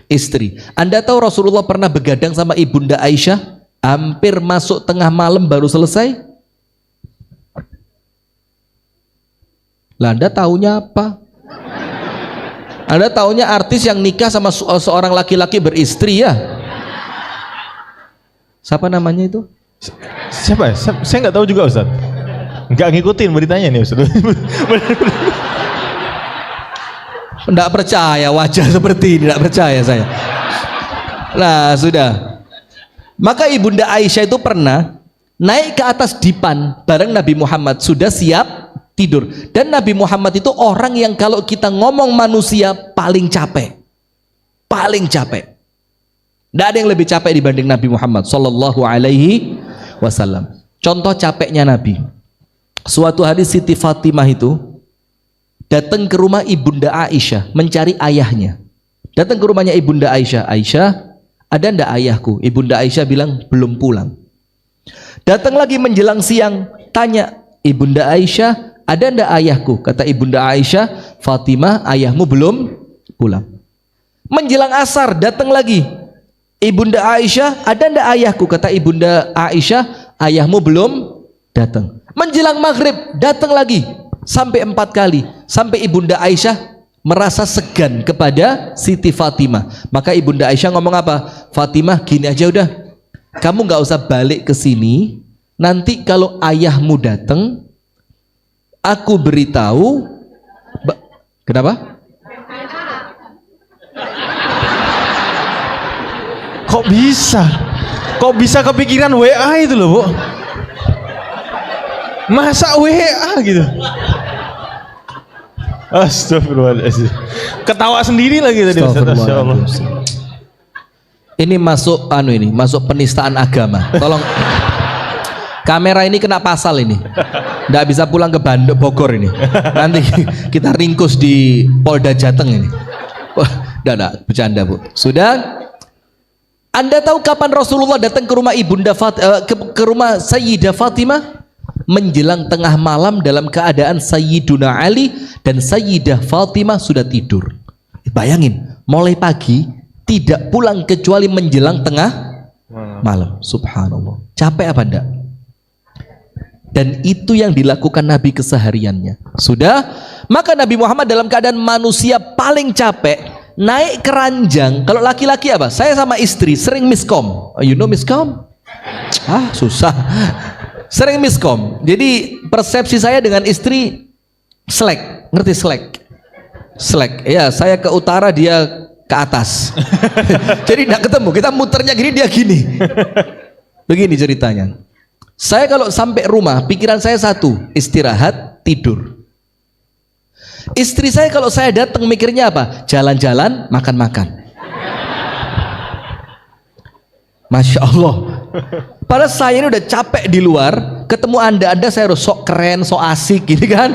istri. Anda tahu Rasulullah pernah begadang sama Ibunda Aisyah, hampir masuk tengah malam baru selesai. Lah Anda taunya apa? Anda taunya artis yang nikah sama seorang laki-laki beristri ya? Siapa namanya itu? Siapa ya? Saya nggak tahu juga Ustaz. Nggak ngikutin beritanya nih Ustaz. Nggak percaya wajah seperti ini, nggak percaya saya. Nah sudah. Maka Ibunda Aisyah itu pernah naik ke atas dipan bareng Nabi Muhammad, sudah siap tidur. Dan Nabi Muhammad itu orang yang kalau kita ngomong manusia paling capek. Tidak ada yang lebih capek dibanding Nabi Muhammad Sallallahu Alaihi Wasallam. Contoh capeknya Nabi. Suatu hari Siti Fatimah itu datang ke rumah Ibunda Aisyah mencari ayahnya. Datang ke rumahnya Ibunda Aisyah. Aisyah, ada ndak ayahku? Ibunda Aisyah bilang belum pulang. Datang lagi menjelang siang, tanya Ibunda Aisyah, ada ndak ayahku? Kata Ibunda Aisyah, Fatimah, ayahmu belum pulang. Menjelang asar datang lagi Ibunda Aisyah, ada ndak ayahku? Kata Ibunda Aisyah, ayahmu belum datang. Menjelang maghrib datang lagi sampai 4 kali, sampai Ibunda Aisyah merasa segan kepada Siti Fatimah. Maka Ibunda Aisyah ngomong apa? Fatimah, gini aja udah, kamu nggak usah balik ke sini. Nanti kalau ayahmu datang, aku beritahu. Kenapa? Kok bisa? Kok bisa kepikiran WA itu loh, Bu? Masa WA gitu? Astagfirullahaladzim. Ketawa sendiri lagi tadi. Masya Allah. Ini masuk masuk penistaan agama. Tolong, kamera ini kena pasal ini. Nggak bisa pulang ke Bandung, Bogor ini. Nanti kita ringkus di Polda Jateng ini. Wah, enggak, bercanda, Bu. Sudah. Anda tahu kapan Rasulullah datang ke rumah ke rumah Sayyidah Fatimah? Menjelang tengah malam dalam keadaan Sayyiduna Ali dan Sayyidah Fatimah sudah tidur. Bayangin, mulai pagi tidak pulang kecuali menjelang tengah malam. Subhanallah. Capek apa enggak? Dan itu yang dilakukan Nabi kesehariannya. Sudah, maka Nabi Muhammad dalam keadaan manusia paling capek, naik keranjang. Kalau laki-laki apa? Saya sama istri sering miskom. You know miskom? Susah. Sering miskom. Jadi persepsi saya dengan istri slack. Ngerti slack? Slack. Ya, saya ke utara, dia ke atas. Jadi tidak ketemu. Kita muternya gini, dia gini. Begini ceritanya. Saya kalau sampai rumah, pikiran saya satu, istirahat, tidur. Istri saya kalau saya datang mikirnya apa? Jalan-jalan, makan-makan. Masya Allah. Padahal saya ini udah capek di luar, ketemu anda saya harus sok keren, sok asik gini kan.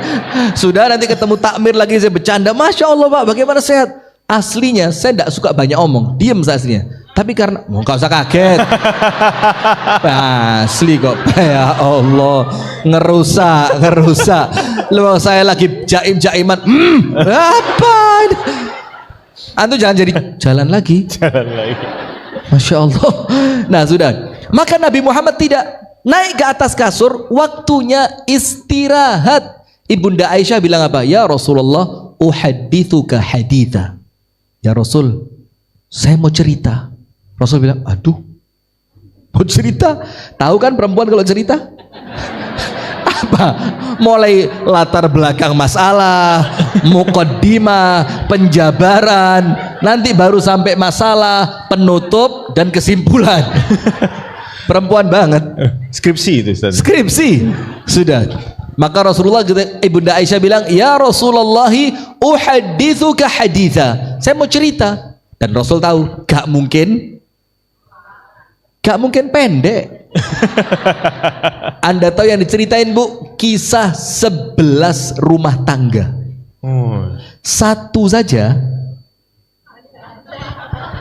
Sudah, nanti ketemu takmir lagi saya bercanda. Masya Allah Pak, bagaimana sehat? Aslinya saya tidak suka banyak omong, diem aslinya. Tapi karena, nggak usah kaget. Asli kok. Ya Allah, ngerusak. Lu saya lagi jaim-jaiman. Apa ini? Antum jangan jadi jalan lagi. Masya Allah. Nah sudah. Maka Nabi Muhammad tidak naik ke atas kasur, waktunya istirahat. Ibunda Aisyah bilang apa? Ya Rasulullah, uhadithuka haditha. Ya Rasul, saya mau cerita. Rasul bilang, aduh, mau cerita? Tahu kan perempuan kalau cerita? Apa? Mulai latar belakang masalah, muqaddimah, penjabaran, nanti baru sampai masalah, penutup, dan kesimpulan. Perempuan banget. Skripsi itu Ustaz. Skripsi. Sudah. Maka Rasulullah, Ibunda Aisyah bilang, ya Rasulullah, uhadithuka haditha. Saya mau cerita. Dan Rasul tahu, gak mungkin pendek. Anda tahu yang diceritain, Bu? Kisah 11 rumah tangga. Satu saja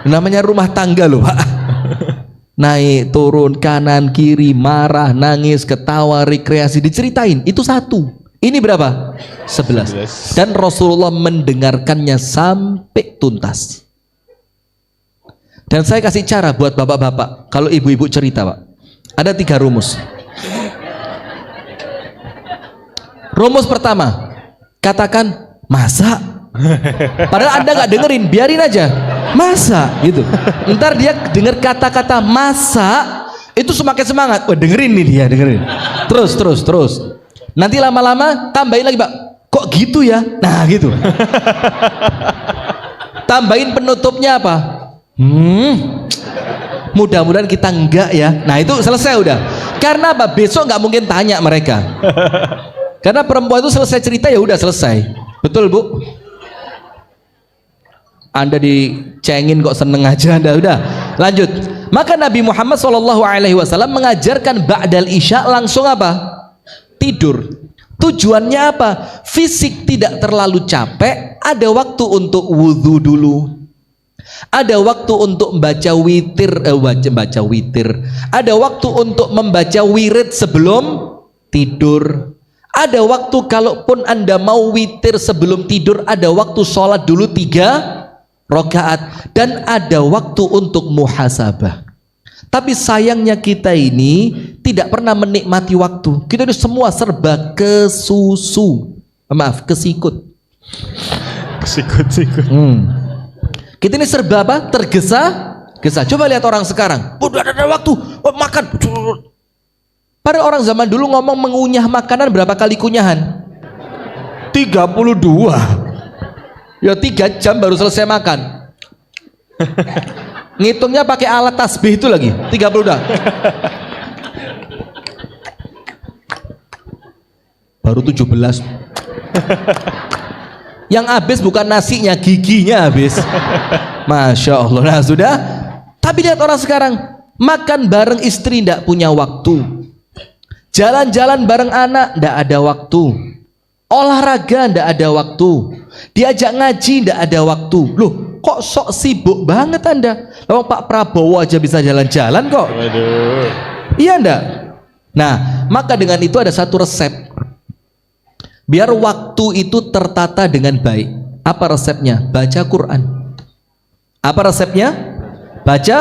namanya rumah tangga loh, Pak. Naik turun kanan kiri, marah nangis ketawa rekreasi diceritain, itu satu. Ini berapa? 11. Dan Rasulullah mendengarkannya sampai tuntas. Dan saya kasih cara buat bapak-bapak kalau ibu-ibu cerita, Pak. Ada 3 rumus. Rumus pertama, katakan masa. Padahal Anda nggak dengerin, biarin aja. Masa gitu. Ntar dia dengar kata-kata masa, itu semakin semangat. Wah, dengerin nih dia, dengerin. Terus. Nanti lama-lama tambahin lagi, Pak. Kok gitu ya? Nah, gitu. Tambahin penutupnya apa? Mudah-mudahan kita enggak ya. Nah, itu selesai udah. Karena apa? Besok nggak mungkin tanya mereka. Karena perempuan itu selesai cerita ya udah selesai. Betul, Bu? Anda dicengin kok seneng aja Anda. Udah, lanjut. Maka Nabi Muhammad SAW mengajarkan ba'dal isya langsung apa? Tidur. Tujuannya apa? Fisik tidak terlalu capek, ada waktu untuk wudhu dulu. Ada waktu untuk membaca witir, baca witir. Ada waktu untuk membaca wirid sebelum tidur. Ada waktu kalaupun Anda mau witir sebelum tidur, ada waktu sholat dulu 3 rakaat. Dan ada waktu untuk muhasabah. Tapi sayangnya kita ini tidak pernah menikmati waktu. Kita ini semua serba kesusu. Maaf, kesikut. Sikut-sikut. Kita ini serba apa? Tergesa-gesa. Coba lihat orang sekarang. Udah ada waktu, makan. Pada orang zaman dulu ngomong mengunyah makanan berapa kali kunyahan? 32. Ya 3 jam baru selesai makan. Ngitungnya pakai alat tasbih itu lagi 30 dah. Baru 17. Yang habis bukan nasinya, giginya habis. Masya Allah. Nah sudah. Tapi lihat orang sekarang, makan bareng istri tidak punya waktu, jalan-jalan bareng anak tidak ada waktu, olahraga tidak ada waktu, diajak ngaji tidak ada waktu. Loh, kok sok sibuk banget Anda? Loh, Pak Prabowo aja bisa jalan-jalan kok. Waduh. Iya enggak? Nah, maka dengan itu ada satu resep biar waktu itu tertata dengan baik. Apa resepnya? Baca Quran. Apa resepnya? Baca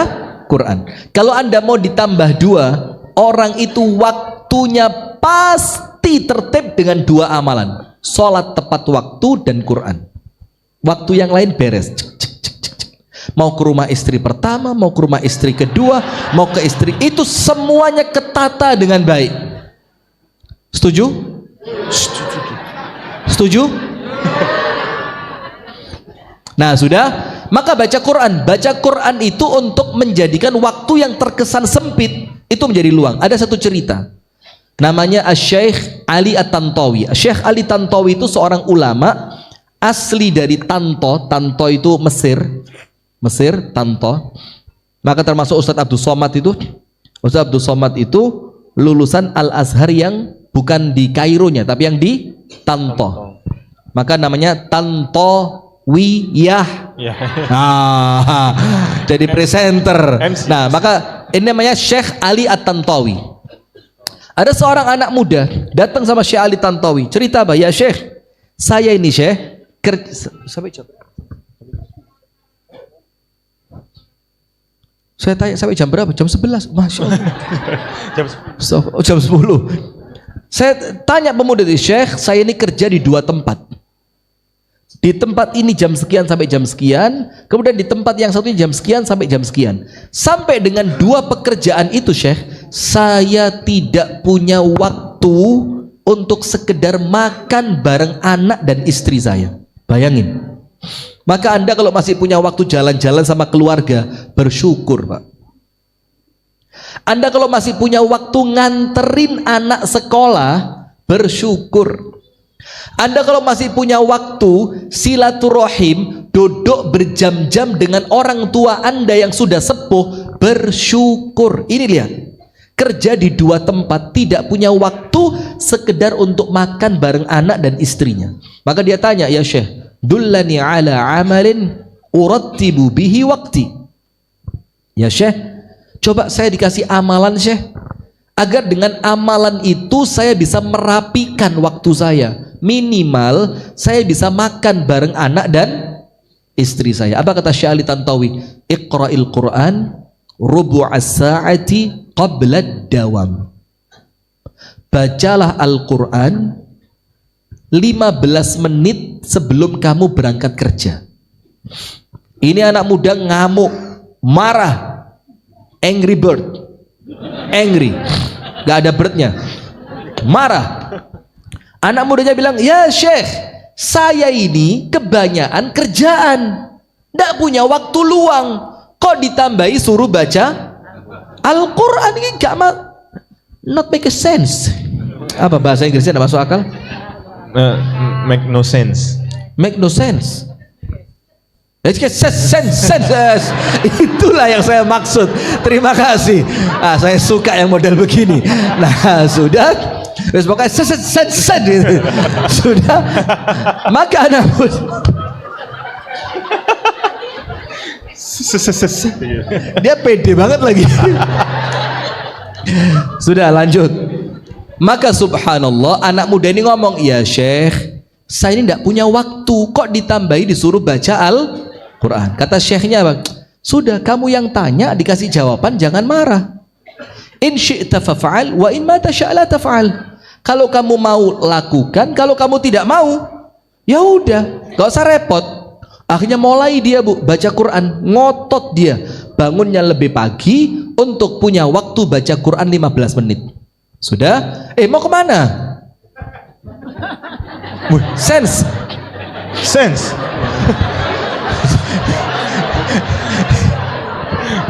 Quran. Kalau Anda mau ditambah 2, orang itu waktunya pasti tertib dengan 2 amalan: sholat tepat waktu dan Quran. Waktu yang lain beres. Mau ke rumah istri pertama, mau ke rumah istri kedua, mau ke istri itu semuanya ketata dengan baik. Setuju? Setuju? Nah sudah, maka baca Quran. Baca Quran itu untuk menjadikan waktu yang terkesan sempit itu menjadi luang. Ada satu cerita, namanya Syekh Ali At-Tantawi. Syekh Ali Tantawi itu seorang ulama asli dari Tanto. Tanto itu Mesir, Tanto. Maka termasuk Ustadz Abdul Somad itu. Ustadz Abdul Somad itu lulusan Al-Azhar yang bukan di Kaironya, tapi yang di Tanto. Maka namanya Tantowiyah. Nah, jadi presenter. Nah, maka ini namanya Syekh Ali At-Tantawi. Ada seorang anak muda datang sama Syekh Ali Tantawi, cerita apa? Ya Syekh, saya ini Syekh sampai jam. Saya tanya sampai jam berapa? Jam 11. Masya Allah. Jam 10. Saya tanya pemuda itu, Syekh, saya ini kerja di 2 tempat. Di tempat ini jam sekian sampai jam sekian, kemudian di tempat yang satunya jam sekian sampai jam sekian. Sampai dengan 2 pekerjaan itu, Syekh, saya tidak punya waktu untuk sekedar makan bareng anak dan istri saya. Bayangin. Maka Anda kalau masih punya waktu jalan-jalan sama keluarga, bersyukur Pak. Anda kalau masih punya waktu nganterin anak sekolah, bersyukur. Anda kalau masih punya waktu silaturahim, duduk berjam-jam dengan orang tua Anda yang sudah sepuh, bersyukur. Ini lihat, kerja di 2 tempat, tidak punya waktu sekedar untuk makan bareng anak dan istrinya. Maka dia tanya, ya Syekh, dullani ala amalin urattibu bihi waqti. Ya Syekh, coba saya dikasih amalan Syekh, agar dengan amalan itu saya bisa merapikan waktu saya. Minimal saya bisa makan bareng anak dan istri saya. Apa kata Syekh Ali Tantawi? Iqra'il Quran rubu'as sa'ati qabla dawam. Bacalah Al-Quran 15 menit sebelum kamu berangkat kerja. Ini anak muda ngamuk, marah, angry bird, angry, gak ada birdnya, marah. Anak mudanya bilang, ya Syekh, saya ini kebanyakan kerjaan, gak punya waktu luang, kok ditambahi suruh baca Al-Quran? Ini gak not make a sense. Apa bahasa Inggrisnya, gak masuk akal? Make no sense. Make no sense. Itulah yang saya maksud. Terima kasih. Saya suka yang model begini. Nah, sudah. Terus pokoknya gitu. Sudah. Maka anak dia pede banget lagi. Sudah, lanjut. Maka subhanallah, anak muda ini ngomong, "Ya Syekh, saya ini tidak punya waktu, kok ditambahi disuruh baca Al-Quran." Kata syekhnya, "Sudah, kamu yang tanya dikasih jawaban, jangan marah. In syi'ta faf'al wa in ma tasya' la taf'al." Kalau kamu mau lakukan, kalau kamu tidak mau, ya udah, gak usah repot. Akhirnya mulai dia baca Quran, ngotot dia bangunnya lebih pagi untuk punya waktu baca Quran 15 menit. Sudah? Mau kemana? Sense.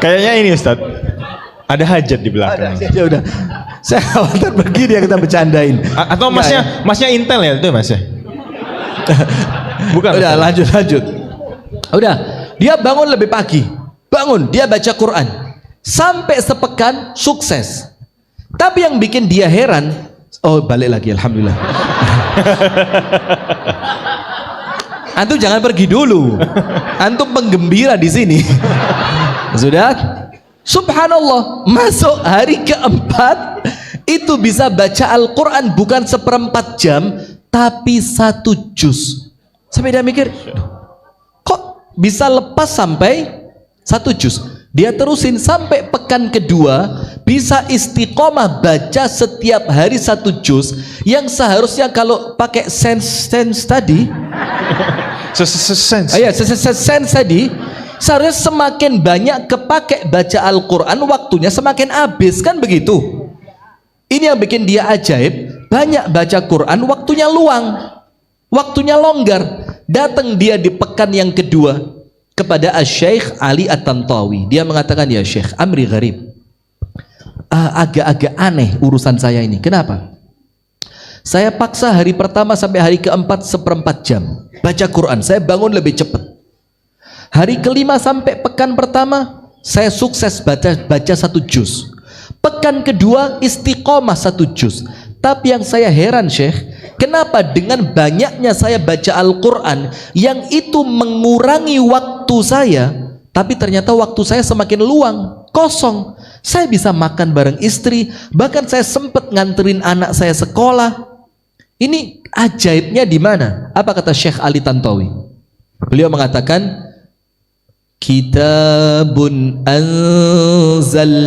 Kayaknya ini Ustadz, ada hajat di belakang. Ya udah, saya khawatir begini ya kita bercandain. Atau masnya Intel ya itu mas ya? Bukan. Udah, lanjut. Udah, dia bangun lebih pagi. Bangun, dia baca Quran. Sampai sepekan sukses. Tapi yang bikin dia heran, balik lagi, alhamdulillah. Antum jangan pergi dulu. Antum penggembira di sini. Sudah? Subhanallah, masuk hari keempat itu bisa baca Al-Quran bukan 1/4 jam, tapi 1 juz. Sampai dia mikir, kok bisa lepas sampai 1 juz? Dia terusin sampai pekan kedua, bisa istiqomah baca setiap hari 1 juz, yang seharusnya kalau pakai sense tadi, sense tadi, seharusnya semakin banyak kepake baca Al-Quran, waktunya semakin habis, kan begitu? Ini yang bikin dia ajaib, banyak baca Quran, waktunya luang, waktunya longgar. Datang dia di pekan yang kedua kepada Asy-Syaikh Ali At-Tantawi. Dia mengatakan, "Ya Syekh, amri gharib, agak-agak aneh urusan saya ini. Kenapa? Saya paksa hari pertama sampai hari keempat 1/4 jam baca Quran, saya bangun lebih cepat. Hari kelima sampai pekan pertama saya sukses baca 1 juz. Pekan kedua istiqomah 1 juz. Tapi yang saya heran Syekh, kenapa dengan banyaknya saya baca Al-Quran yang itu mengurangi waktu saya, tapi ternyata waktu saya semakin luang, kosong. Saya bisa makan bareng istri, bahkan saya sempat nganterin anak saya sekolah. Ini ajaibnya di mana?" Apa kata Syekh Ali Tantawi? Beliau mengatakan, "Kitabun anzalnahu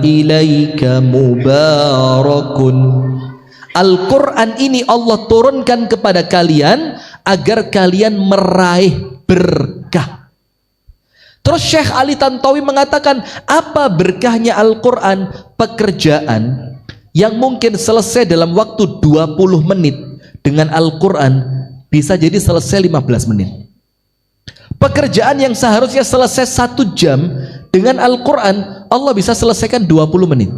ilaika mubarakun." Al-Quran ini Allah turunkan kepada kalian agar kalian meraih berkah. Terus Syekh Ali Tantawi mengatakan, apa berkahnya Al-Quran? Pekerjaan yang mungkin selesai dalam waktu 20 menit dengan Al-Quran bisa jadi selesai 15 menit. Pekerjaan yang seharusnya selesai 1 jam dengan Al-Quran, Allah bisa selesaikan 20 menit.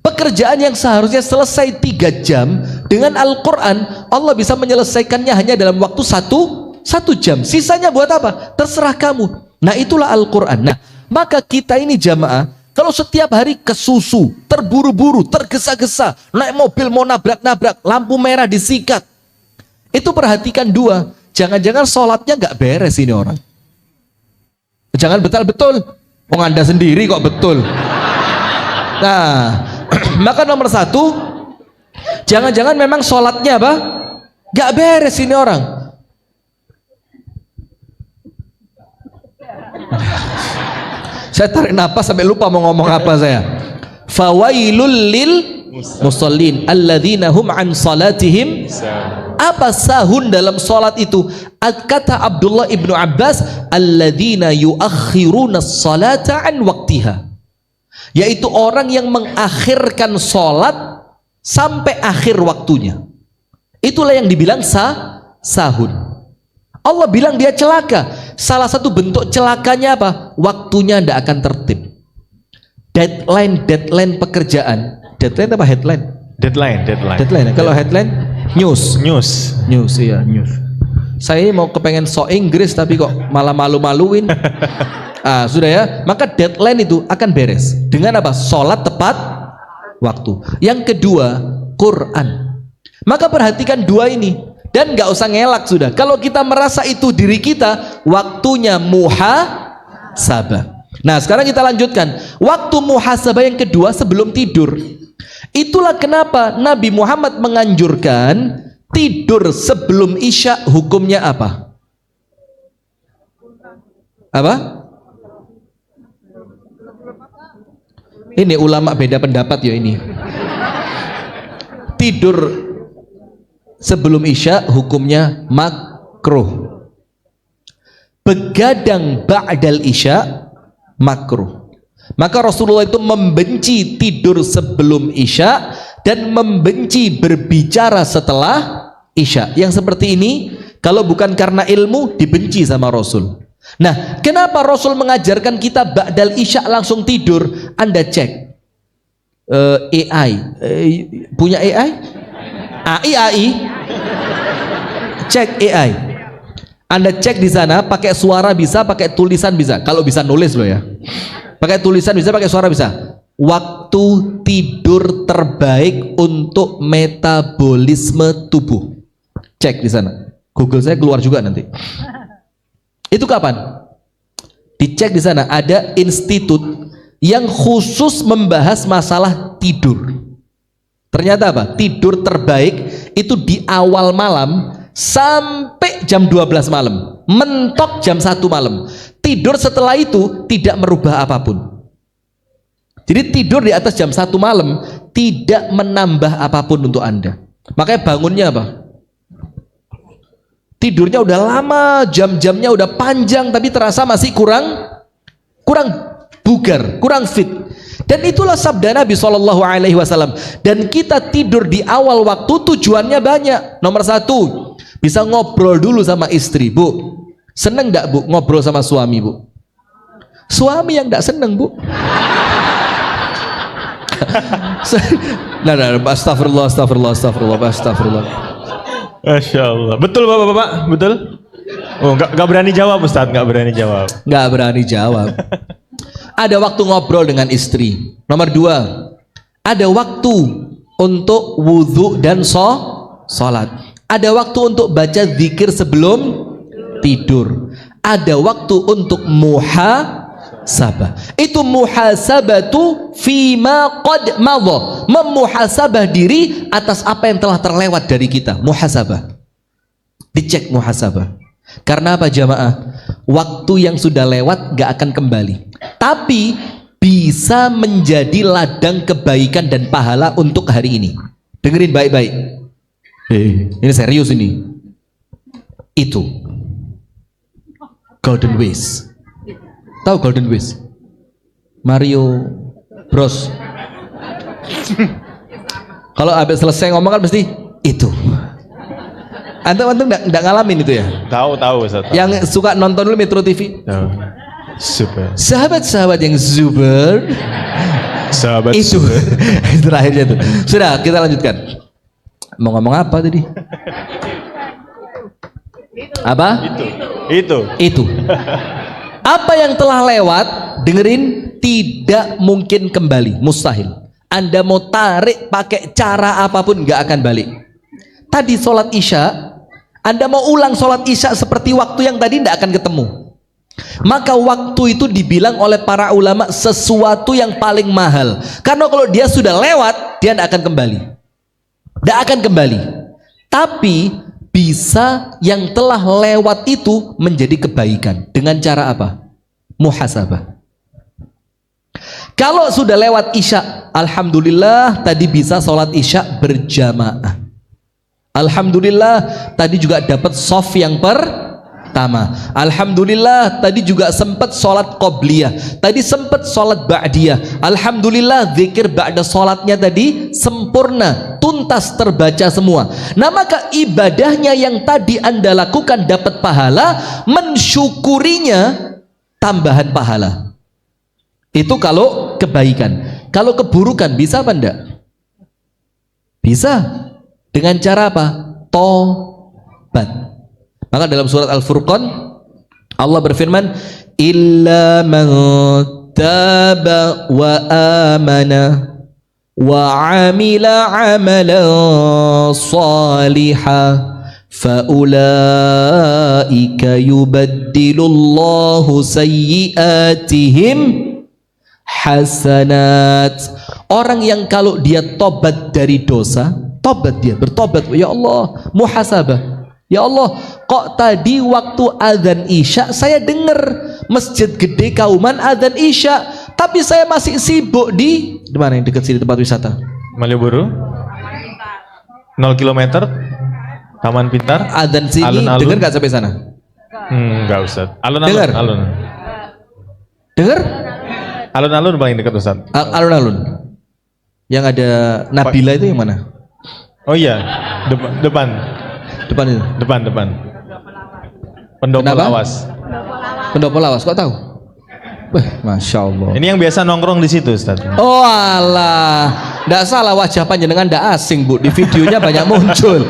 Pekerjaan yang seharusnya selesai 3 jam dengan Al-Quran, Allah bisa menyelesaikannya hanya dalam waktu 1 jam. Sisanya buat apa? Terserah kamu. Nah, itulah Al-Quran. Nah, maka kita ini jamaah, kalau setiap hari kesusu, terburu-buru, tergesa-gesa, naik mobil mau nabrak-nabrak, lampu merah disikat, itu perhatikan 2. Jangan-jangan sholatnya nggak beres ini orang. Jangan betul-betul, Anda sendiri kok betul. Nah, maka nomor 1, jangan-jangan memang sholatnya apa? Nggak beres ini orang. Saya tarik napas sampai lupa mau ngomong apa saya. Fawailul lil musallin alladzina hum an salatihim. Apa sahun dalam salat itu? Kata Abdullah ibnu Abbas, alladzina yuakhiruna salata an waktiha, yaitu orang yang mengakhirkan salat sampai akhir waktunya. Itulah yang dibilang sahun. Allah bilang dia celaka. Salah satu bentuk celakanya apa? Waktunya tidak akan tertib. Deadline pekerjaan. Deadline apa headline? Deadline. Kalau headline news, iya news. saya mau kepengen sok Inggris tapi kok malah malu-maluin. Sudah ya, maka deadline itu akan beres dengan apa? Sholat tepat waktu. Yang kedua, Quran. Maka perhatikan dua ini dan nggak usah ngelak sudah. Kalau kita merasa itu diri kita, waktunya muhasabah. Nah sekarang kita lanjutkan. Waktu muhasabah yang kedua sebelum tidur. Itulah kenapa Nabi Muhammad menganjurkan tidur sebelum Isya hukumnya apa? Apa? Ini ulama beda pendapat ya ini. Tidur sebelum Isya hukumnya makruh. Begadang ba'dal Isya makruh. Maka Rasulullah itu membenci tidur sebelum Isya dan membenci berbicara setelah Isya. Yang seperti ini kalau bukan karena ilmu dibenci sama Rasul. Nah, kenapa Rasul mengajarkan kita ba'dal Isya langsung tidur? Anda cek AI, punya AI? AI? Cek AI. Anda cek di sana, pakai suara bisa, pakai tulisan bisa. Kalau bisa nulis loh ya. Pakai tulisan bisa, pakai suara bisa. Waktu tidur terbaik untuk metabolisme tubuh. Cek di sana. Google saya keluar juga nanti. Itu kapan? Dicek di sana, ada institut yang khusus membahas masalah tidur. Ternyata apa? Tidur terbaik itu di awal malam sampai jam 12 malam, mentok jam 1 malam. Tidur setelah itu tidak merubah apapun. Jadi tidur di atas jam 1 malam tidak menambah apapun untuk Anda. Makanya bangunnya apa? Tidurnya udah lama, jam-jamnya udah panjang, tapi terasa masih kurang bugar, kurang fit. Dan itulah sabda Nabi SAW. Dan kita tidur di awal waktu tujuannya banyak. Nomor satu, bisa ngobrol dulu sama istri. Bu, seneng gak bu ngobrol sama suami bu? Suami yang gak seneng bu. Astagfirullah. Masya Allah. Betul bapak-bapak? Betul? Oh, nggak berani jawab Ustaz, nggak berani jawab. Nggak berani jawab. Ada waktu ngobrol dengan istri. Nomor dua, ada waktu untuk wudhu dan sholat. Ada waktu untuk baca zikir sebelum tidur. Ada waktu untuk muhasabah. Itu muhasabatu fima qad madha. Memuhasabah diri atas apa yang telah terlewat dari kita. Muhasabah. Dicek muhasabah. Karena apa jamaah? Waktu yang sudah lewat gak akan kembali. Tapi bisa menjadi ladang kebaikan dan pahala untuk hari ini. Dengerin baik-baik. Ini serius ini. Itu Golden Wish. Tahu Golden Wish? Mario Bros. Kalau habis selesai ngomong kan mesti itu. Antum enggak ngalamin itu ya? Tahu Ustaz. Yang suka nonton dulu Metro TV. Tahu. Super. Sahabat-sahabat yang super. Sahabat itu. Terakhirnya itu. Sudah, kita lanjutkan. Mau ngomong apa tadi? Apa? Itu. Apa yang telah lewat, dengerin, tidak mungkin kembali, mustahil. Anda mau tarik pakai cara apapun nggak akan balik. Tadi sholat Isya, Anda mau ulang sholat Isya seperti waktu yang tadi nggak akan ketemu. Maka waktu itu dibilang oleh para ulama sesuatu yang paling mahal. Karena kalau dia sudah lewat, dia tidak akan kembali. Tidak akan kembali. Tapi bisa yang telah lewat itu menjadi kebaikan. Dengan cara apa? Muhasabah. Kalau sudah lewat Isya, alhamdulillah tadi bisa sholat Isya berjamaah. Alhamdulillah tadi juga dapat shaf yang pertama. Alhamdulillah tadi juga sempat sholat qobliyah. Tadi sempat sholat ba'diyah. Alhamdulillah zikir ba'da sholatnya tadi sempurna, tuntas terbaca semua. Nah maka ibadahnya yang tadi Anda lakukan dapat pahala, mensyukurinya tambahan pahala. Itu kalau kebaikan. Kalau keburukan bisa apa enggak? Bisa. Dengan cara apa? Tobat. Maka dalam surat Al-Furqan Allah berfirman, illa man taba wa amana wa amila amalan salihah faulaika yubaddilullahu sayyiatihim hasanat. Orang yang kalau dia tobat dari dosa, tobat dia, bertobat, ya Allah, muhasabah. Ya Allah, kok tadi waktu adzan Isya saya dengar masjid gede Kauman adzan Isya, tapi saya masih sibuk di mana yang dekat sini tempat wisata? Malioboro. 0 km. Taman Pintar. Adzan sini dengar nggak sampai sana? Enggak Ustaz. Alun-alun. Dengar? Dengar? Alun-alun paling dekat Ustaz. Alun-alun. Yang ada Nabila itu yang mana? Oh iya, depan. Depan itu. Depan. Pendopo Lawas. Pendopo Lawas, kok tahu? Wah, Masya Allah. Ini yang biasa nongkrong di situ, Ustaz. Oh alah, nggak salah wajah panjenengan nggak asing Bu, di videonya banyak muncul.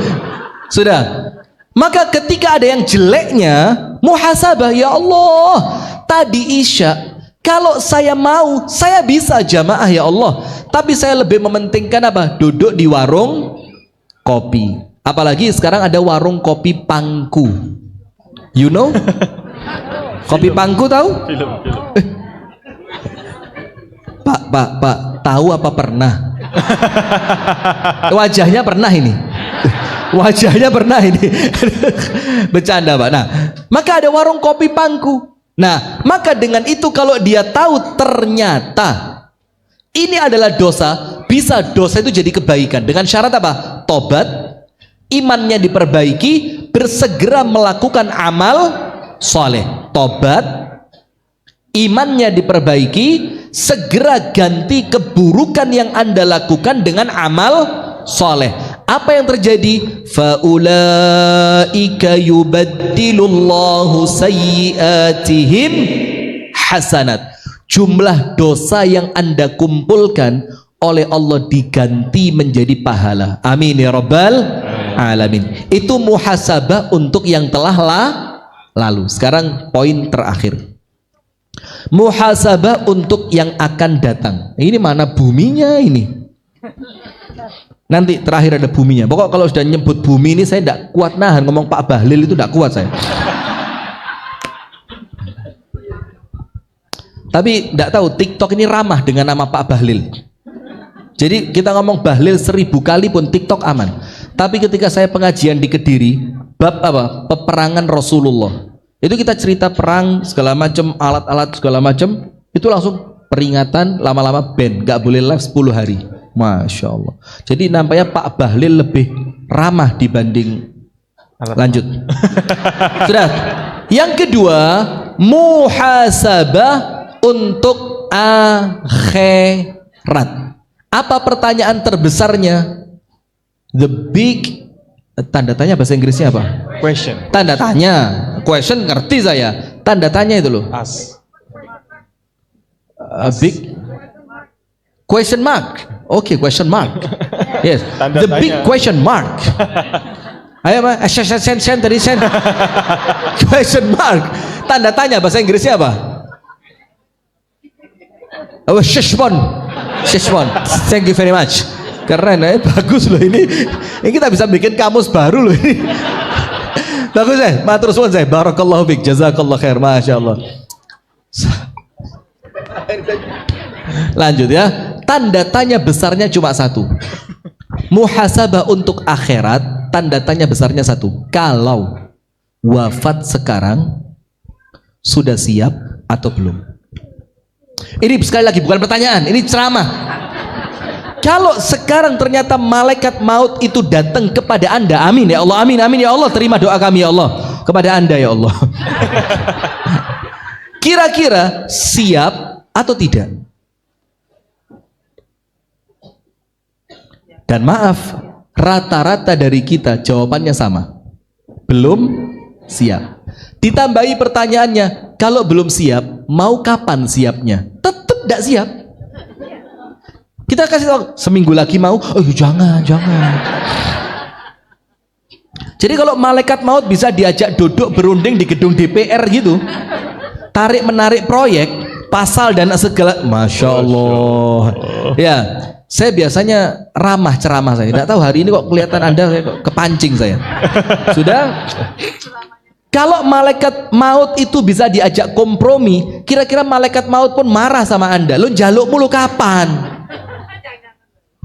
Sudah. Maka ketika ada yang jeleknya, muhasabah, ya Allah, tadi Isya, kalau saya mau, saya bisa jamaah ya Allah, tapi saya lebih mementingkan apa? Duduk di warung kopi. Apalagi sekarang ada warung kopi Pangku. You know? Kopi Pangku tahu? Film. Pak, tahu apa pernah? Wajahnya pernah ini. Wajahnya pernah ini. Bercanda Pak. Nah, maka ada warung kopi Pangku. Nah, maka dengan itu kalau dia tahu ternyata ini adalah dosa, bisa dosa itu jadi kebaikan dengan syarat apa? Tobat, imannya diperbaiki, bersegera melakukan amal soleh. Tobat, imannya diperbaiki, segera ganti keburukan yang Anda lakukan dengan amal soleh. Apa yang terjadi? Faulaika yubaddilullahu sayyiatihim hasanat. Jumlah dosa yang Anda kumpulkan oleh Allah diganti menjadi pahala. Amin ya rabbal alamin. Itu muhasabah untuk yang telah lalu. Sekarang poin terakhir. Muhasabah untuk yang akan datang. Ini mana buminya ini? Nanti terakhir ada buminya. Pokok kalau sudah nyebut bumi ini saya tidak kuat nahan, ngomong Pak Bahlil itu tidak kuat saya. Tapi tidak tahu TikTok ini ramah dengan nama Pak Bahlil. Jadi kita ngomong Bahlil 1000 kali pun TikTok aman. Tapi ketika saya pengajian di Kediri, bab apa? Peperangan Rasulullah. Itu kita cerita perang segala macam, alat-alat segala macam, itu langsung peringatan, lama-lama ban, nggak boleh live 10 hari. Masya Allah. Jadi nampaknya Pak Bahlil lebih ramah dibanding lanjut. Sudah. Yang kedua, muhasabah untuk akhirat. Apa pertanyaan terbesarnya? The big tanda tanya bahasa Inggrisnya apa? Question. Tanda tanya. Question ngerti saya. Tanda tanya itu loh. Big question mark. Oke, question mark. Yes. Tanda The tanya. big question mark. Ayo Pak, send tadi send. Question mark. Tanda tanya bahasa Inggrisnya apa? Oh, Shishbon. Thank you very much. Keren ya, bagus loh ini. Ini kita bisa bikin kamus baru loh ini. Bagus ya, matur suwun saya. Barakallahu fiik, jazakallah khair, masya Allah. Lanjut ya. Tanda tanya besarnya cuma satu. Muhasabah untuk akhirat, tanda tanya besarnya satu. Kalau wafat sekarang sudah siap atau belum? Ini sekali lagi bukan pertanyaan, ini ceramah. Kalau sekarang ternyata malaikat maut itu datang kepada Anda, amin ya Allah, amin ya Allah, terima doa kami ya Allah kepada Anda ya Allah. Kira-kira siap atau tidak? Dan maaf, rata-rata dari kita jawabannya sama. Belum siap. Ditambahi pertanyaannya, kalau belum siap, mau kapan siapnya? Tetap tidak siap. Kita kasih tahu, seminggu lagi mau, oh jangan. Jadi kalau malaikat maut bisa diajak duduk berunding di gedung DPR gitu, tarik menarik proyek, pasal dan segala, masya Allah. Ya, saya biasanya ramah ceramah saya. Tidak tahu hari ini kok kelihatan Anda kok kepancing saya. Sudah. Kalau malaikat maut itu bisa diajak kompromi, kira-kira malaikat maut pun marah sama Anda. Lu jaluk mulu kapan?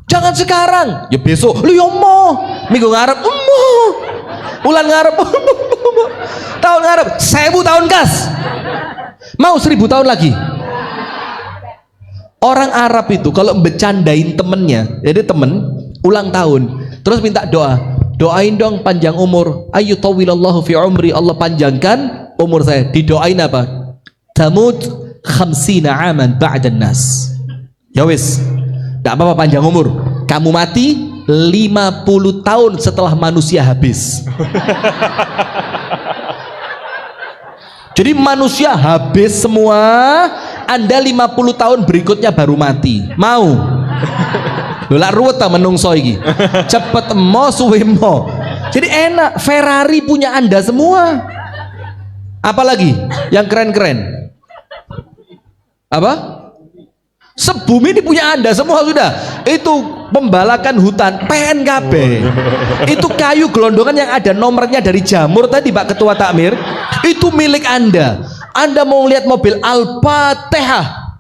Jangan sekarang. Ya besok. Lu yomo. Minggu ngarep. Bulan ngarep. Tahun ngarep. 1000 tahun kas. Mau 1000 tahun lagi. Orang Arab itu kalau bercandain temennya, jadi temen ulang tahun, terus minta doa, doain dong panjang umur, ayu tawilallahu fi umri, Allah panjangkan umur saya. Didoain apa? Tamut 50 aman ba'dan nas. Ya wis, gak apa-apa panjang umur, kamu mati 50 tahun setelah manusia habis. Jadi manusia habis semua, Anda 50 tahun berikutnya baru mati. Mau? Lha ruwet ta menungso iki. Cepet mo suwe mo. Jadi enak, Ferrari punya Anda semua. Apalagi yang keren-keren? Apa? Sebumi ini punya Anda semua sudah. Itu pembalakan hutan PNKB. Itu kayu gelondongan yang ada nomornya dari jamur tadi Pak Ketua Takmir, itu milik Anda. Anda mau lihat mobil Al-Fatihah,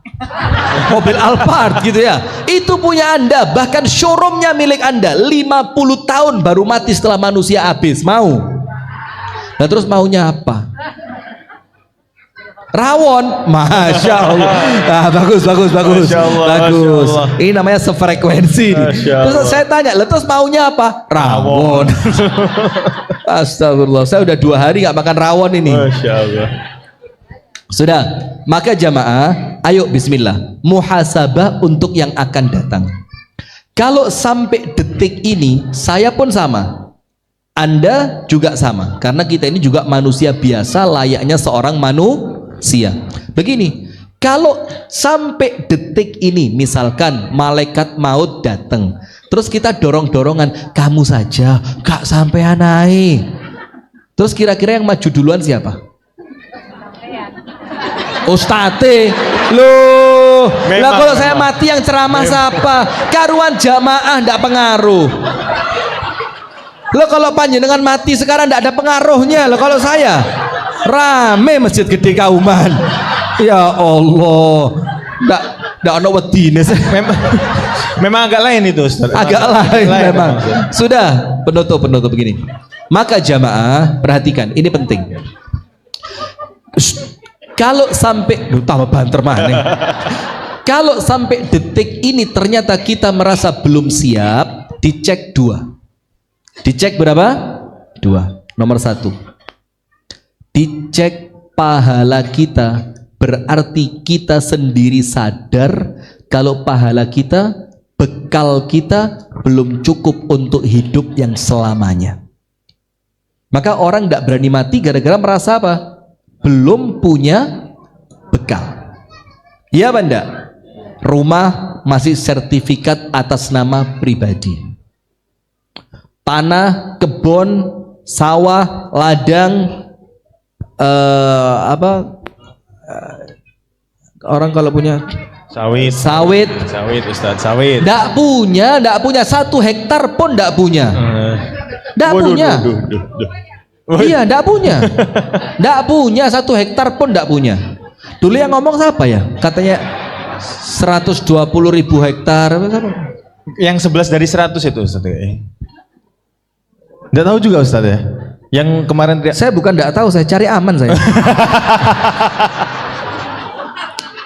mobil Alphard gitu ya, itu punya Anda. Bahkan showroomnya milik Anda. 50 tahun baru mati setelah manusia habis. Mau? Nah terus maunya apa? Rawon, masya Allah. Ah, bagus. Masya Allah, Bagus. Masya Allah. Ini namanya sefrekuensi. Terus saya tanya, terus maunya apa? Rawon. Astagfirullah. Saya udah 2 hari nggak makan rawon ini. Masya Allah. Sudah. Maka jamaah, ayo Bismillah. Muhasabah untuk yang akan datang. Kalau sampai detik ini, saya pun sama. Anda juga sama. Karena kita ini juga manusia biasa, layaknya seorang manusia. Begini, kalau sampai detik ini misalkan malaikat maut datang, terus kita dorong-dorongan, kamu saja gak sampai naik, terus kira-kira yang maju duluan siapa? Ustadz loh. Lah kalau saya mati yang ceramah siapa? Karuan jamaah ndak pengaruh. Lo kalau panjenengan mati sekarang ndak ada pengaruhnya. Lo kalau saya rame masjid gede kauman. Ya Allah, ndak ono wedine. Memang agak lain itu Ustaz. Agak lain memang. Maksud. Sudah, penutup begini. Maka jamaah perhatikan, ini penting. Kalau sampai tambah banter mana? Kalau sampai detik ini ternyata kita merasa belum siap, dicek 2. Dicek berapa? 2. Nomor 1. Dicek pahala kita, berarti kita sendiri sadar kalau pahala kita, bekal kita belum cukup untuk hidup yang selamanya. Maka orang tidak berani mati gara-gara merasa apa? Belum punya bekal. Iya apa enggak? Rumah masih sertifikat atas nama pribadi. Tanah, kebun, sawah, ladang, orang kalau punya sawit Ustaz, sawit. Nggak punya 1 hektar pun nggak punya. Nggak punya. Iya, nggak punya. Nggak punya 1 hektar pun nggak punya. Dulu yang ngomong siapa ya? Katanya 120.000 hektar. Yang 11 dari 100 itu Ustaz. Nggak tahu juga Ustaz ya. Yang kemarin saya bukan nggak tahu, saya cari aman saya.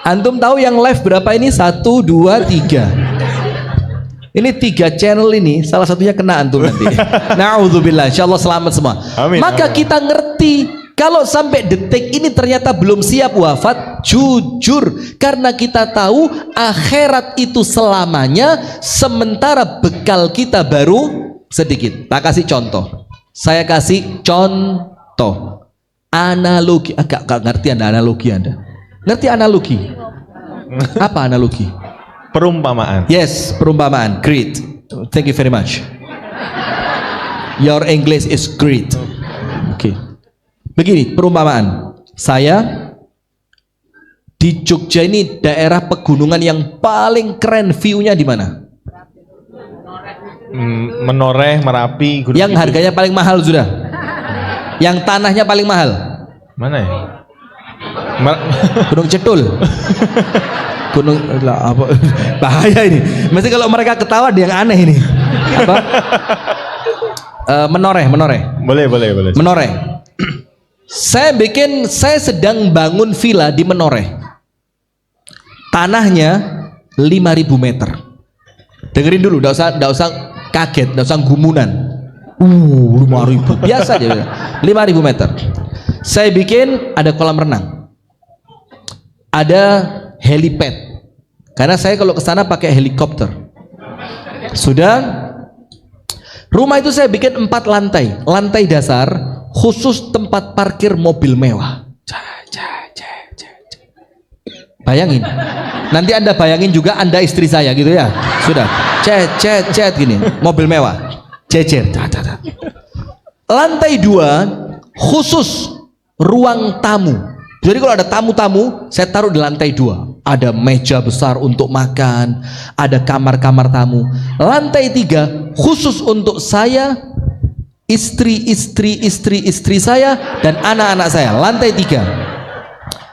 Antum tahu yang live berapa ini? 1, 2, 3. Ini 3 channel ini, salah satunya kena antum nanti. Na'udzubillah, insyaallah selamat semua. Amin, maka amin. kita ngerti kalau sampai detik ini ternyata belum siap wafat, jujur, karena kita tahu akhirat itu selamanya, sementara bekal kita baru sedikit. Tak kasih contoh. Saya kasih contoh. Analogi, agak ngerti Anda analogi Anda. Ngerti analogi? Apa analogi? perumpamaan. Yes, perumpamaan. Great. Thank you very much. Your English is great. Oke. Begini perumpamaan. Saya di Jogja ini daerah pegunungan yang paling keren, view-nya di mana? Menoreh, Merapi, Gunung Yang Kidul. harganya paling mahal sudah. Yang tanahnya paling mahal. Mana ya? Gunung Cetul. Gunung lah, apa? Bahaya ini. Mesti kalau mereka ketawa dia yang aneh ini. Apa? Menoreh. Boleh. Menoreh. Saya sedang bangun villa di Menoreh. Tanahnya 5.000 meter. Dengerin dulu, enggak usah kaget, enggak usah gumunan. 5.000 biasa aja. 5.000 meter. Saya bikin ada kolam renang. Ada helipad. Karena saya kalau ke sana pakai helikopter. Sudah. Rumah itu saya bikin 4 lantai. Lantai dasar khusus tempat parkir mobil mewah. Bayangin. Nanti Anda bayangin juga Anda istri saya gitu ya. Sudah. Cet gini, mobil mewah. Jejer. Lantai 2 khusus ruang tamu. Jadi kalau ada tamu-tamu, saya taruh di lantai 2. Ada meja besar untuk makan, ada kamar-kamar tamu. Lantai 3 khusus untuk saya, istri saya dan anak-anak saya. Lantai 3.